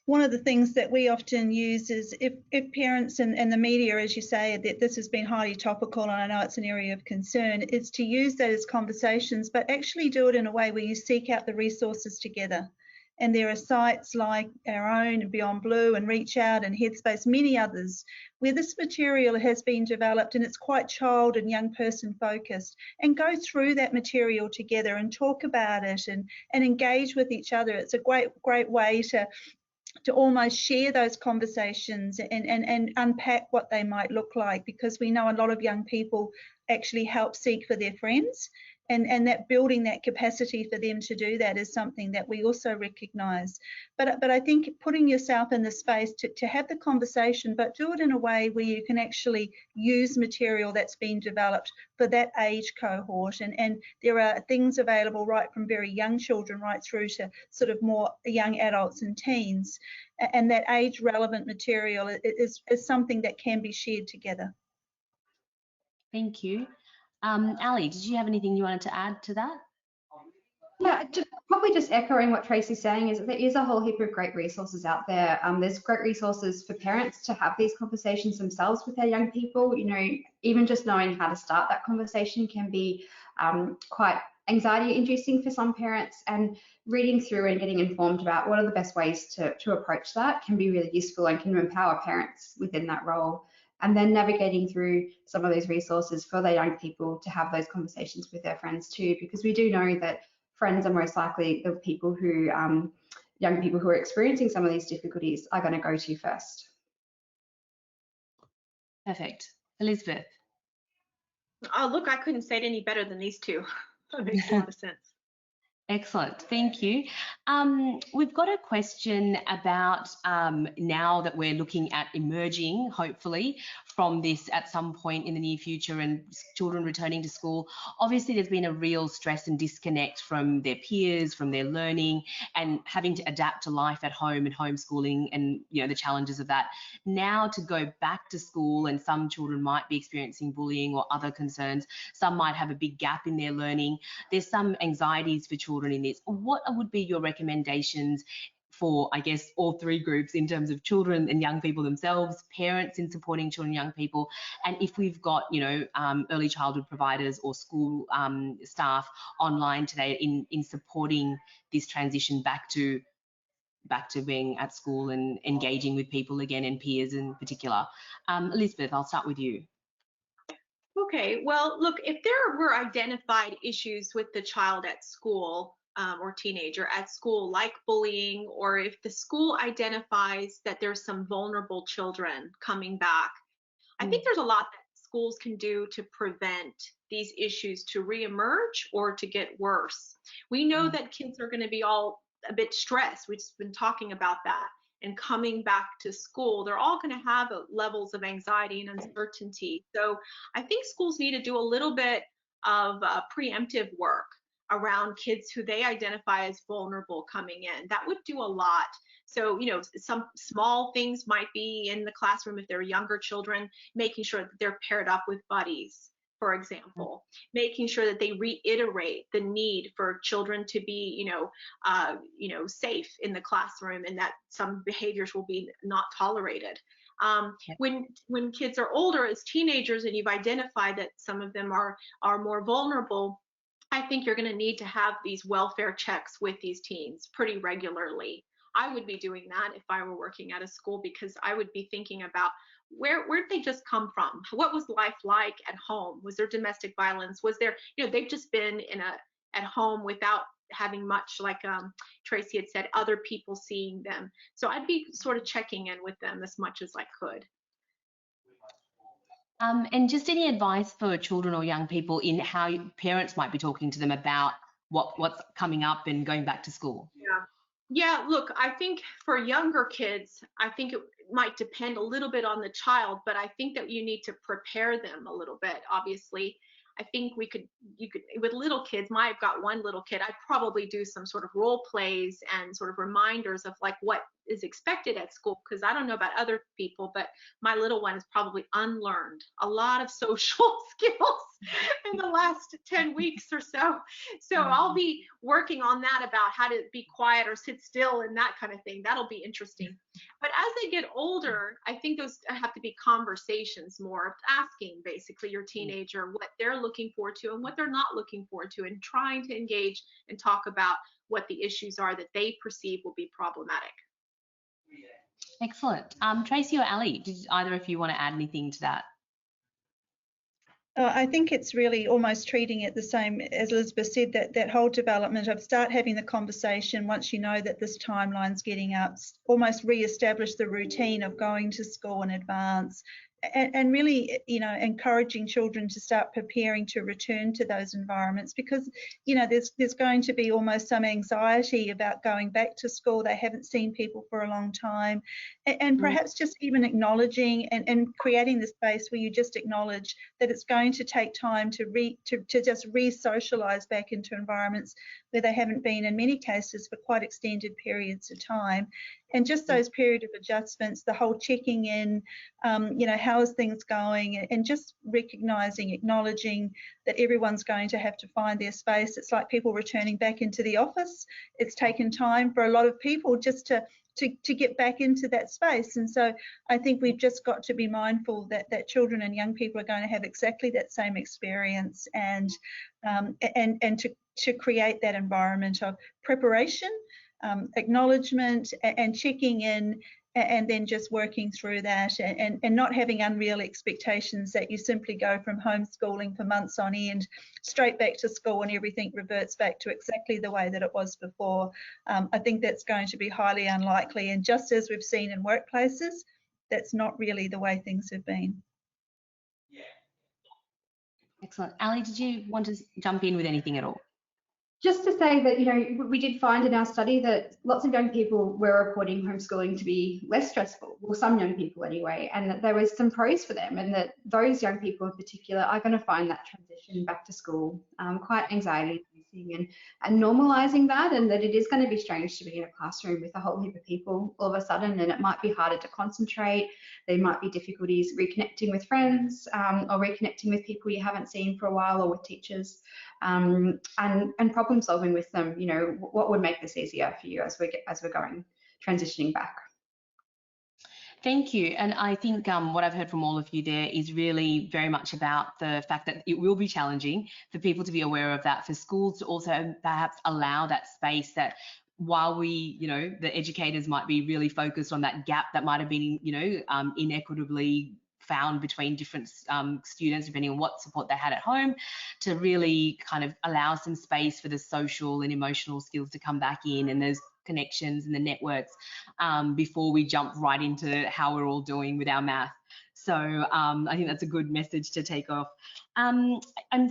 One of the things that we often use is if parents and the media, as you say, that this has been highly topical, and I know it's an area of concern, is to use those conversations, but actually do it in a way where you seek out the resources together. And there are sites like our own, Beyond Blue and Reach Out and Headspace, many others, where this material has been developed and it's quite child and young person focused, and go through that material together and talk about it and engage with each other. It's a great way to almost share those conversations and unpack what they might look like, because we know a lot of young people actually help seek for their friends, and that building that capacity for them to do that is something that we also recognise. But I think putting yourself in the space to have the conversation, but do it in a way where you can actually use material that's been developed for that age cohort, and there are things available right from very young children right through to sort of more young adults and teens, and that age relevant material is something that can be shared together. Thank you. Ali, did you have anything you wanted to add to that? Yeah, probably just echoing what Tracy's saying is that there is a whole heap of great resources out there. There's great resources for parents to have these conversations themselves with their young people. You know, even just knowing how to start that conversation can be quite anxiety inducing for some parents, and reading through and getting informed about what are the best ways to approach that can be really useful and can empower parents within that role. And then navigating through some of those resources for their young people to have those conversations with their friends too, because we do know that friends are most likely the people who, young people who are experiencing some of these difficulties are going to go to first. Perfect. Elizabeth. Oh, look, I couldn't say it any better than these two. That makes a lot of sense. Excellent, thank you. We've got a question about now that we're looking at emerging, hopefully, from this at some point in the near future and children returning to school. Obviously, there's been a real stress and disconnect from their peers, from their learning, and having to adapt to life at home and homeschooling and, you know, the challenges of that. Now to go back to school, and some children might be experiencing bullying or other concerns. Some might have a big gap in their learning. There's some anxieties for children in this. What would be your recommendations for, I guess, all three groups in terms of children and young people themselves, parents in supporting children and young people, and if we've got, you know, early childhood providers or school staff online today in supporting this transition back to being at school and engaging with people again, and peers in particular. Elizabeth, I'll start with you. Okay, well, look, if there were identified issues with the child at school or teenager at school, like bullying, or if the school identifies that there's some vulnerable children coming back, I think there's a lot that schools can do to prevent these issues to reemerge or to get worse. We know that kids are going to be all a bit stressed. We've been talking about that. And coming back to school, they're all going to have levels of anxiety and uncertainty. So I think schools need to do a little bit of preemptive work around kids who they identify as vulnerable coming in. That would do a lot. So, you know, some small things might be in the classroom if they're younger children, making sure that they're paired up with buddies, for example, making sure that they reiterate the need for children to be, safe in the classroom, and that some behaviors will be not tolerated. When kids are older as teenagers and you've identified that some of them are more vulnerable, I think you're going to need to have these welfare checks with these teens pretty regularly. I would be doing that if I were working at a school, because I would be thinking about where did they just come from? What was life like at home? Was there domestic violence? Was there, they've just been at home without having much, like Tracy had said, other people seeing them. So I'd be sort of checking in with them as much as I could. And just any advice for children or young people in how parents might be talking to them about what's coming up and going back to school? Yeah, look, I think for younger kids, I think it might depend a little bit on the child, but I think that you need to prepare them a little bit, obviously. I think you could, with little kids, I've got one little kid, I'd probably do some sort of role plays and sort of reminders of like what is expected at school, because I don't know about other people, but my little one has probably unlearned a lot of social skills in the last 10 weeks or so. So I'll be working on that, about how to be quiet or sit still and that kind of thing. That'll be interesting. But as they get older, I think those have to be conversations more, asking basically your teenager what they're looking forward to and what they're not looking forward to, and trying to engage and talk about what the issues are that they perceive will be problematic. Excellent. Tracy or Ali, did either of you want to add anything to that? I think it's really almost treating it the same as Elizabeth said, that whole development of start having the conversation once you know that this timeline's getting up, almost re-establish the routine of going to school in advance, and really, encouraging children to start preparing to return to those environments, because, there's going to be almost some anxiety about going back to school. They haven't seen people for a long time, and perhaps just even acknowledging and creating the space where you just acknowledge that it's going to take time to just re-socialize back into environments where they haven't been in many cases for quite extended periods of time. and just those period of adjustments, the whole checking in, how is things going, and just recognising, acknowledging that everyone's going to have to find their space. It's like people returning back into the office. It's taken time for a lot of people just to get back into that space. And so I think we've just got to be mindful that children and young people are going to have exactly that same experience, and to create that environment of preparation, acknowledgement, and checking in, and then just working through that, and not having unreal expectations that you simply go from homeschooling for months on end straight back to school and everything reverts back to exactly the way that it was before. I think that's going to be highly unlikely, and just as we've seen in workplaces, that's not really the way things have been. Excellent. Ali, did you want to jump in with anything at all? Just to say that, we did find in our study that lots of young people were reporting homeschooling to be less stressful, well, some young people anyway, and that there was some pros for them, and that those young people in particular are going to find that transition back to school quite anxiety-inducing, and normalising that, and that it is going to be strange to be in a classroom with a whole heap of people all of a sudden, and it might be harder to concentrate. There might be difficulties reconnecting with friends, or reconnecting with people you haven't seen for a while, or with teachers. And problem solving with them. What would make this easier for you as we're going transitioning back? Thank you. And I think what I've heard from all of you there is really very much about the fact that it will be challenging for people to be aware of that, for schools to also perhaps allow that space that while we, the educators might be really focused on that gap that might have been, inequitably found between different students, depending on what support they had at home, to really kind of allow some space for the social and emotional skills to come back in, and those connections and the networks, before we jump right into how we're all doing with our math. So I think that's a good message to take off. I'm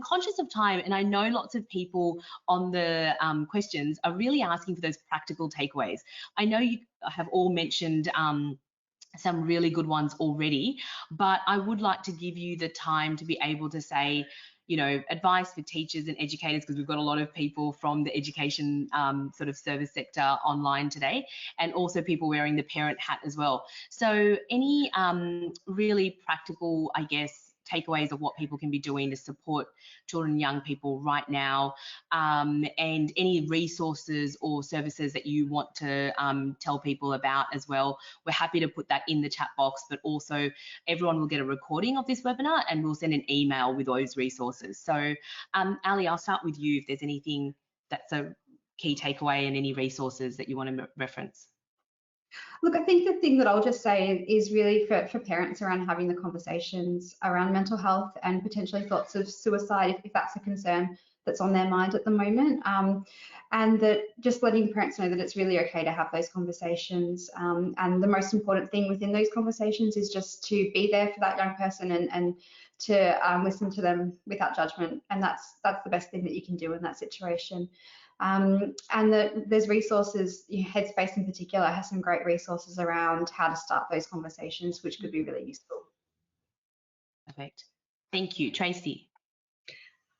conscious of time, and I know lots of people on the questions are really asking for those practical takeaways. I know you have all mentioned some really good ones already, but I would like to give you the time to be able to say, advice for teachers and educators, because we've got a lot of people from the education sort of service sector online today, and also people wearing the parent hat as well. So any really practical, I guess, takeaways of what people can be doing to support children and young people right now, and any resources or services that you want to tell people about as well. We're happy to put that in the chat box, but also everyone will get a recording of this webinar, and we'll send an email with those resources. So Ali, I'll start with you if there's anything that's a key takeaway and any resources that you want to reference. Look, I think the thing that I'll just say is really for parents around having the conversations around mental health and potentially thoughts of suicide, if that's a concern that's on their mind at the moment, and that just letting parents know that it's really okay to have those conversations, and the most important thing within those conversations is just to be there for that young person and to listen to them without judgment, and that's the best thing that you can do in that situation. And that there's resources, Headspace in particular has some great resources around how to start those conversations, which could be really useful. Perfect. Thank you. Tracy.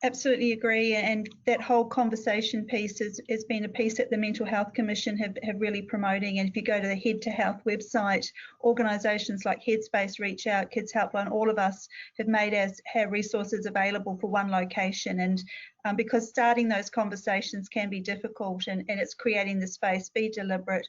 Absolutely agree, and that whole conversation piece has been a piece that the Mental Health Commission have really promoting. And if you go to the Head to Health website, organisations like Headspace, Reach Out, Kids Helpline, all of us have made our resources available for one location. And because starting those conversations can be difficult, and it's creating the space, be deliberate,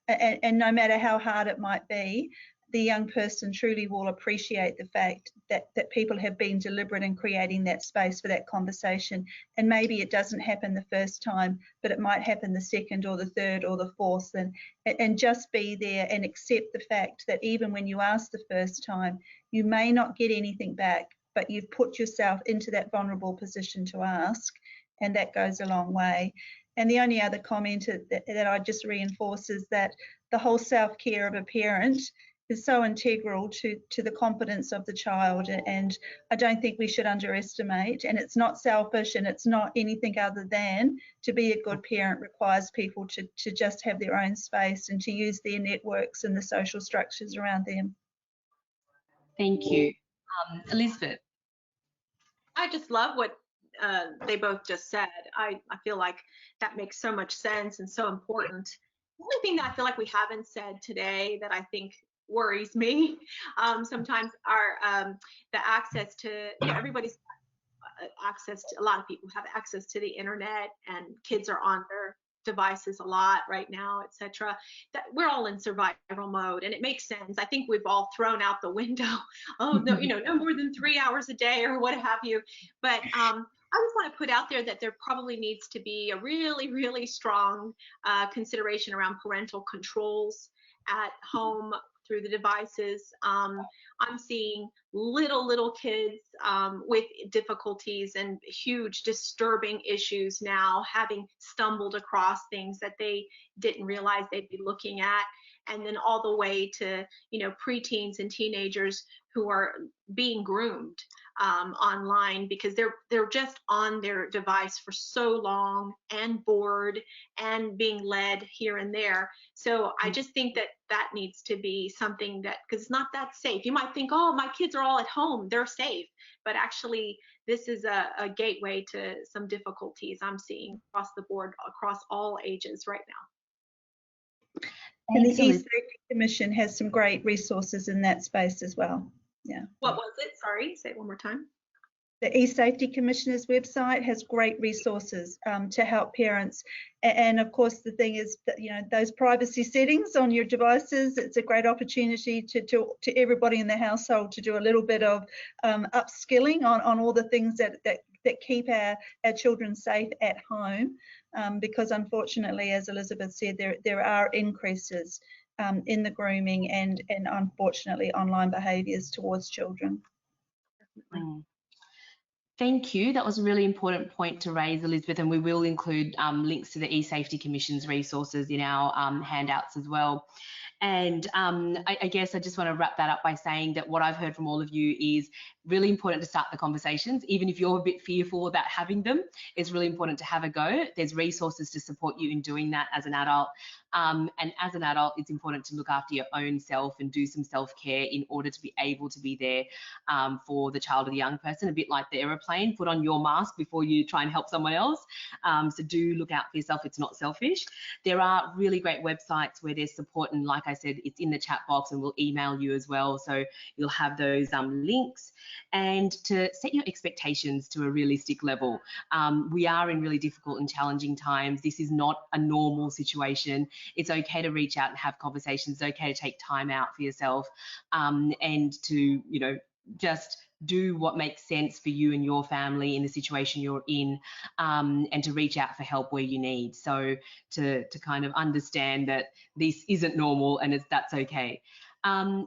and no matter how hard it might be, the young person truly will appreciate the fact that people have been deliberate in creating that space for that conversation. And maybe it doesn't happen the first time, but it might happen the second or the third or the fourth, and just be there and accept the fact that even when you ask the first time, you may not get anything back, but you've put yourself into that vulnerable position to ask, and that goes a long way. And the only other comment that I just reinforce is that the whole self-care of a parent is so integral to the confidence of the child, and I don't think we should underestimate, and it's not selfish and it's not anything other than to be a good parent requires people to just have their own space and to use their networks and the social structures around them. Thank you. Elizabeth. I just love what they both just said. I feel like that makes so much sense and so important. only thing that I feel like we haven't said today that I think worries me sometimes are the access to, everybody's access to, a lot of people have access to the internet, and kids are on their devices a lot right now, etc. That we're all in survival mode, and it makes sense. I think we've all thrown out the window, oh no, no more than 3 hours a day or what have you. But I just want to put out there that there probably needs to be a really, really strong consideration around parental controls at home through the devices. I'm seeing little kids with difficulties and huge disturbing issues now, having stumbled across things that they didn't realize they'd be looking at, and then all the way to preteens and teenagers who are being groomed online because they're just on their device for so long and bored and being led here and there. So I just think that needs to be something that, because it's not that safe. You might think, oh, my kids are all at home, they're safe, but actually this is a gateway to some difficulties I'm seeing across the board, across all ages right now. And the E-Safety Commission has some great resources in that space as well. Yeah. What was it? Sorry, say it one more time. The E-Safety Commissioner's website has great resources to help parents. And of course, the thing is that, those privacy settings on your devices, it's a great opportunity to everybody in the household to do a little bit of upskilling on all the things that keep our children safe at home. Because unfortunately, as Elizabeth said, there are increases in the grooming and unfortunately online behaviours towards children. Thank you. That was a really important point to raise, Elizabeth, and we will include links to the E-Safety Commission's resources in our handouts as well. And I guess I just want to wrap that up by saying that what I've heard from all of you is really important to start the conversations. Even if you're a bit fearful about having them, it's really important to have a go. There's resources to support you in doing that as an adult. And as an adult, it's important to look after your own self and do some self-care in order to be able to be there for the child or the young person, a bit like the aeroplane. Put on your mask before you try and help someone else. So do look out for yourself. It's not selfish. There are really great websites where there's support, and like I said, it's in the chat box and we'll email you as well. So you'll have those links. And to set your expectations to a realistic level. We are in really difficult and challenging times. This is not a normal situation. It's okay to reach out and have conversations. It's okay to take time out for yourself and to, just do what makes sense for you and your family in the situation you're in, and to reach out for help where you need. So to kind of understand that this isn't normal and that's okay.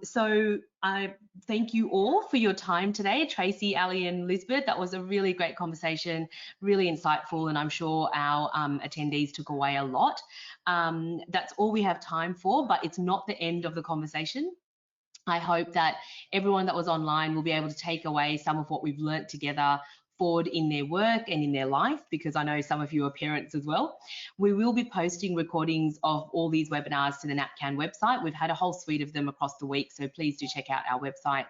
So I thank you all for your time today, Tracy, Ali and Elizabeth. That was a really great conversation, really insightful, and I'm sure our attendees took away a lot. That's all we have time for, but it's not the end of the conversation. I hope that everyone that was online will be able to take away some of what we've learnt together forward in their work and in their life, because I know some of you are parents as well. We will be posting recordings of all these webinars to the NAPCAN website. We've had a whole suite of them across the week, so please do check out our website.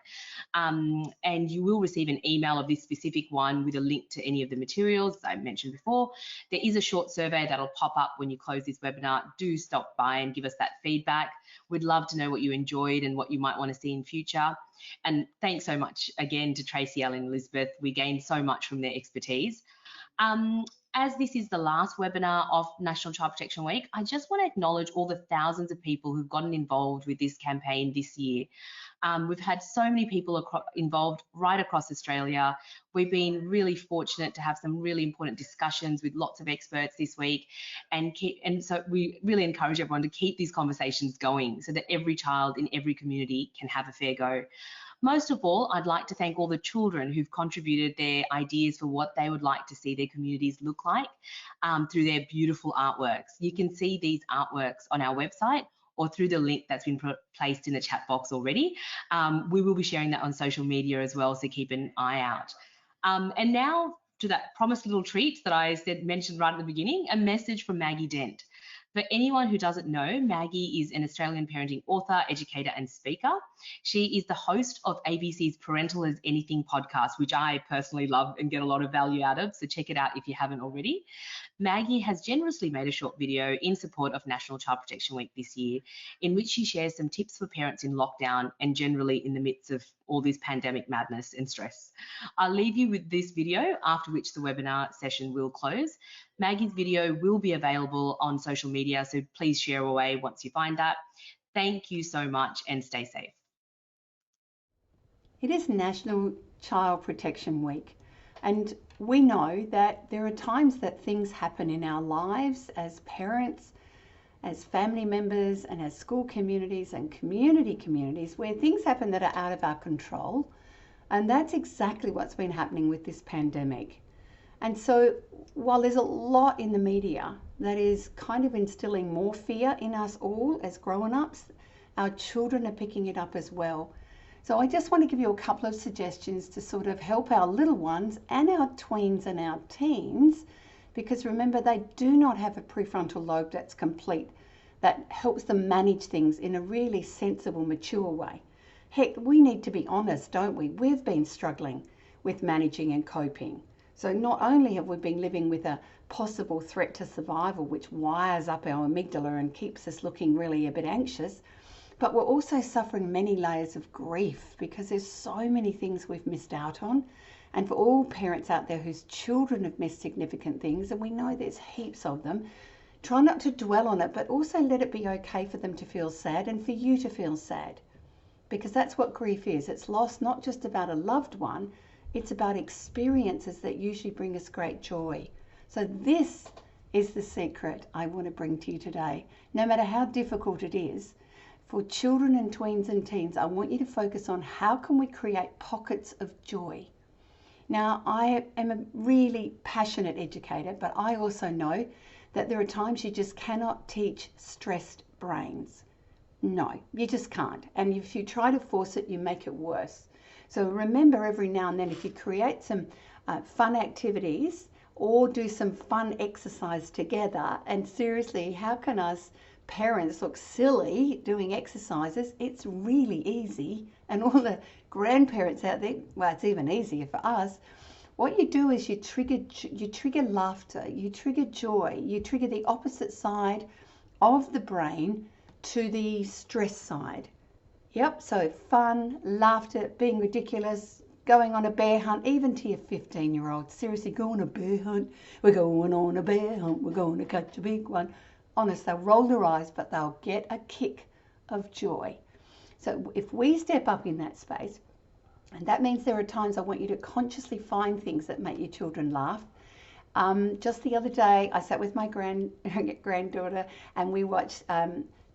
And you will receive an email of this specific one with a link to any of the materials I mentioned before. There is a short survey that'll pop up when you close this webinar. Do stop by and give us that feedback. We'd love to know what you enjoyed and what you might want to see in future. And thanks so much again to Tracy, Ellen, and Elizabeth. We gained so much from their expertise. As this is the last webinar of National Child Protection Week, I just want to acknowledge all the thousands of people who've gotten involved with this campaign this year. We've had so many people involved right across Australia. We've been really fortunate to have some really important discussions with lots of experts this week, and so we really encourage everyone to keep these conversations going so that every child in every community can have a fair go. Most of all, I'd like to thank all the children who've contributed their ideas for what they would like to see their communities look like through their beautiful artworks. You can see these artworks on our website or through the link that's been placed in the chat box already. We will be sharing that on social media as well, so keep an eye out. And now to that promised little treat that I mentioned right at the beginning, a message from Maggie Dent. For anyone who doesn't know, Maggie is an Australian parenting author, educator, and speaker. She is the host of ABC's Parental as Anything podcast, which I personally love and get a lot of value out of. So check it out if you haven't already. Maggie has generously made a short video in support of National Child Protection Week this year, in which she shares some tips for parents in lockdown and generally in the midst of all this pandemic madness and stress. I'll leave you with this video, after which the webinar session will close. Maggie's video will be available on social media, so please share away once you find that. Thank you so much and stay safe. It is National Child Protection Week, and we know that there are times that things happen in our lives as parents, as family members, and as school communities and communities where things happen that are out of our control. And that's exactly what's been happening with this pandemic. And so while there's a lot in the media that is kind of instilling more fear in us all as grown-ups, our children are picking it up as well. So I just want to give you a couple of suggestions to sort of help our little ones and our tweens and our teens, because remember, they do not have a prefrontal lobe that's complete, that helps them manage things in a really sensible, mature way. Heck, we need to be honest, don't we? We've been struggling with managing and coping. So not only have we been living with a possible threat to survival, which wires up our amygdala and keeps us looking really a bit anxious, but we're also suffering many layers of grief because there's so many things we've missed out on. And for all parents out there whose children have missed significant things, and we know there's heaps of them, try not to dwell on it, but also let it be okay for them to feel sad and for you to feel sad. Because that's what grief is. It's loss not just about a loved one, it's about experiences that usually bring us great joy. So this is the secret I want to bring to you today. No matter how difficult it is, for children and tweens and teens, I want you to focus on how can we create pockets of joy. Now, I am a really passionate educator, but I also know that there are times you just cannot teach stressed brains. No, you just can't. And if you try to force it, you make it worse. So remember, every now and then, if you create some fun activities or do some fun exercise together, and seriously, how can us parents look silly doing exercises? It's really easy. And all the grandparents out there, well, it's even easier for us. What you do is you trigger laughter, you trigger joy, you trigger the opposite side of the brain to the stress side. Yep, so fun, laughter, being ridiculous, going on a bear hunt, even to your 15-year-old. Seriously, go on a bear hunt. We're going on a bear hunt. We're going to catch a big one. Honest, they'll roll their eyes, but they'll get a kick of joy. So if we step up in that space, and that means there are times I want you to consciously find things that make your children laugh. Just the other day, I sat with my granddaughter and we watched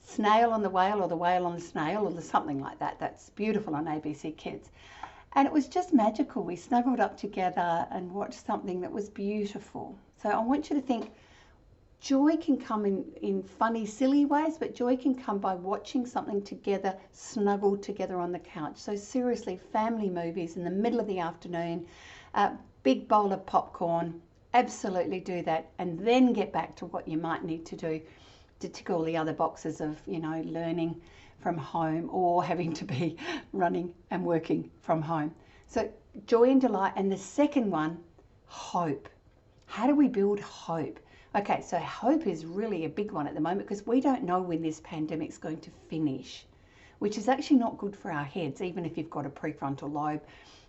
Snail on the Whale, or The Whale on the Snail, or something like that. That's beautiful on ABC Kids. And it was just magical. We snuggled up together and watched something that was beautiful. So I want you to think, joy can come in funny, silly ways, but joy can come by watching something together, snuggled together on the couch. So seriously, family movies in the middle of the afternoon, a big bowl of popcorn, absolutely do that, and then get back to what you might need to do to tick all the other boxes of, learning from home or having to be running and working from home. So joy and delight. And the second one, hope. How do we build hope? Okay, so hope is really a big one at the moment because we don't know when this pandemic's going to finish, which is actually not good for our heads, even if you've got a prefrontal lobe.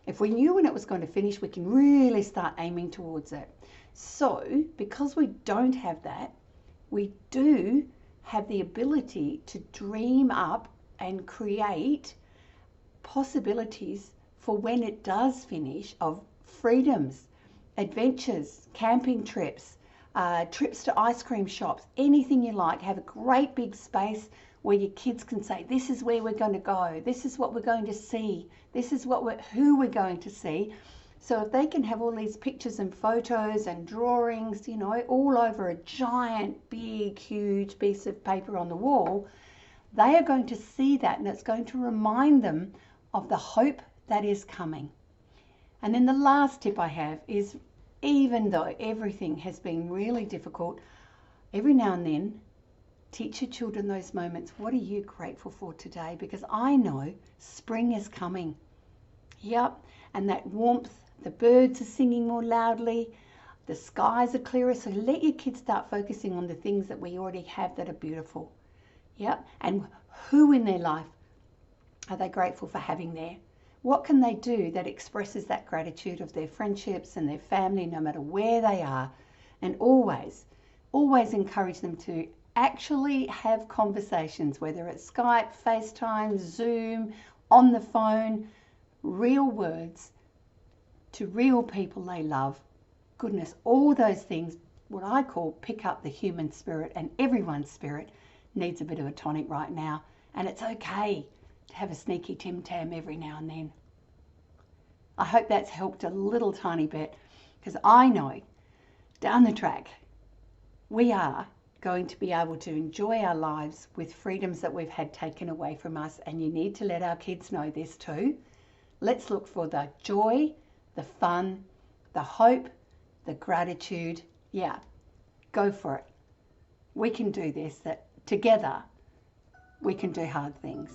If we knew when it was going to finish, we can really start aiming towards it. So because we don't have that, we do have the ability to dream up and create possibilities for when it does finish, of freedoms, adventures, camping trips, trips to ice cream shops, anything you like. Have a great big space where your kids can say, this is where we're going to go, this is what we're going to see, this is who we're going to see. So if they can have all these pictures and photos and drawings, all over a giant, big, huge piece of paper on the wall, they are going to see that, and it's going to remind them of the hope that is coming. And then the last tip I have is, even though everything has been really difficult, every now and then Teach your children those moments. What are you grateful for today? Because I know spring is coming. Yep, and that warmth, the birds are singing more loudly, the skies are clearer. So let your kids start focusing on the things that we already have that are beautiful. Yep, and who in their life are they grateful for having there? What can they do that expresses that gratitude of their friendships and their family, no matter where they are? And always encourage them to actually have conversations, whether it's Skype, FaceTime, Zoom, on the phone, real words to real people they love. Goodness, all those things, what I call pick up the human spirit, and everyone's spirit needs a bit of a tonic right now. And it's okay to have a sneaky Tim Tam every now and then. I hope that's helped a little tiny bit, because I know down the track we are going to be able to enjoy our lives with freedoms that we've had taken away from us. And you need to let our kids know this too. Let's look for the joy, the fun, the hope, the gratitude. Yeah, go for it. We can do this, that together we can do hard things.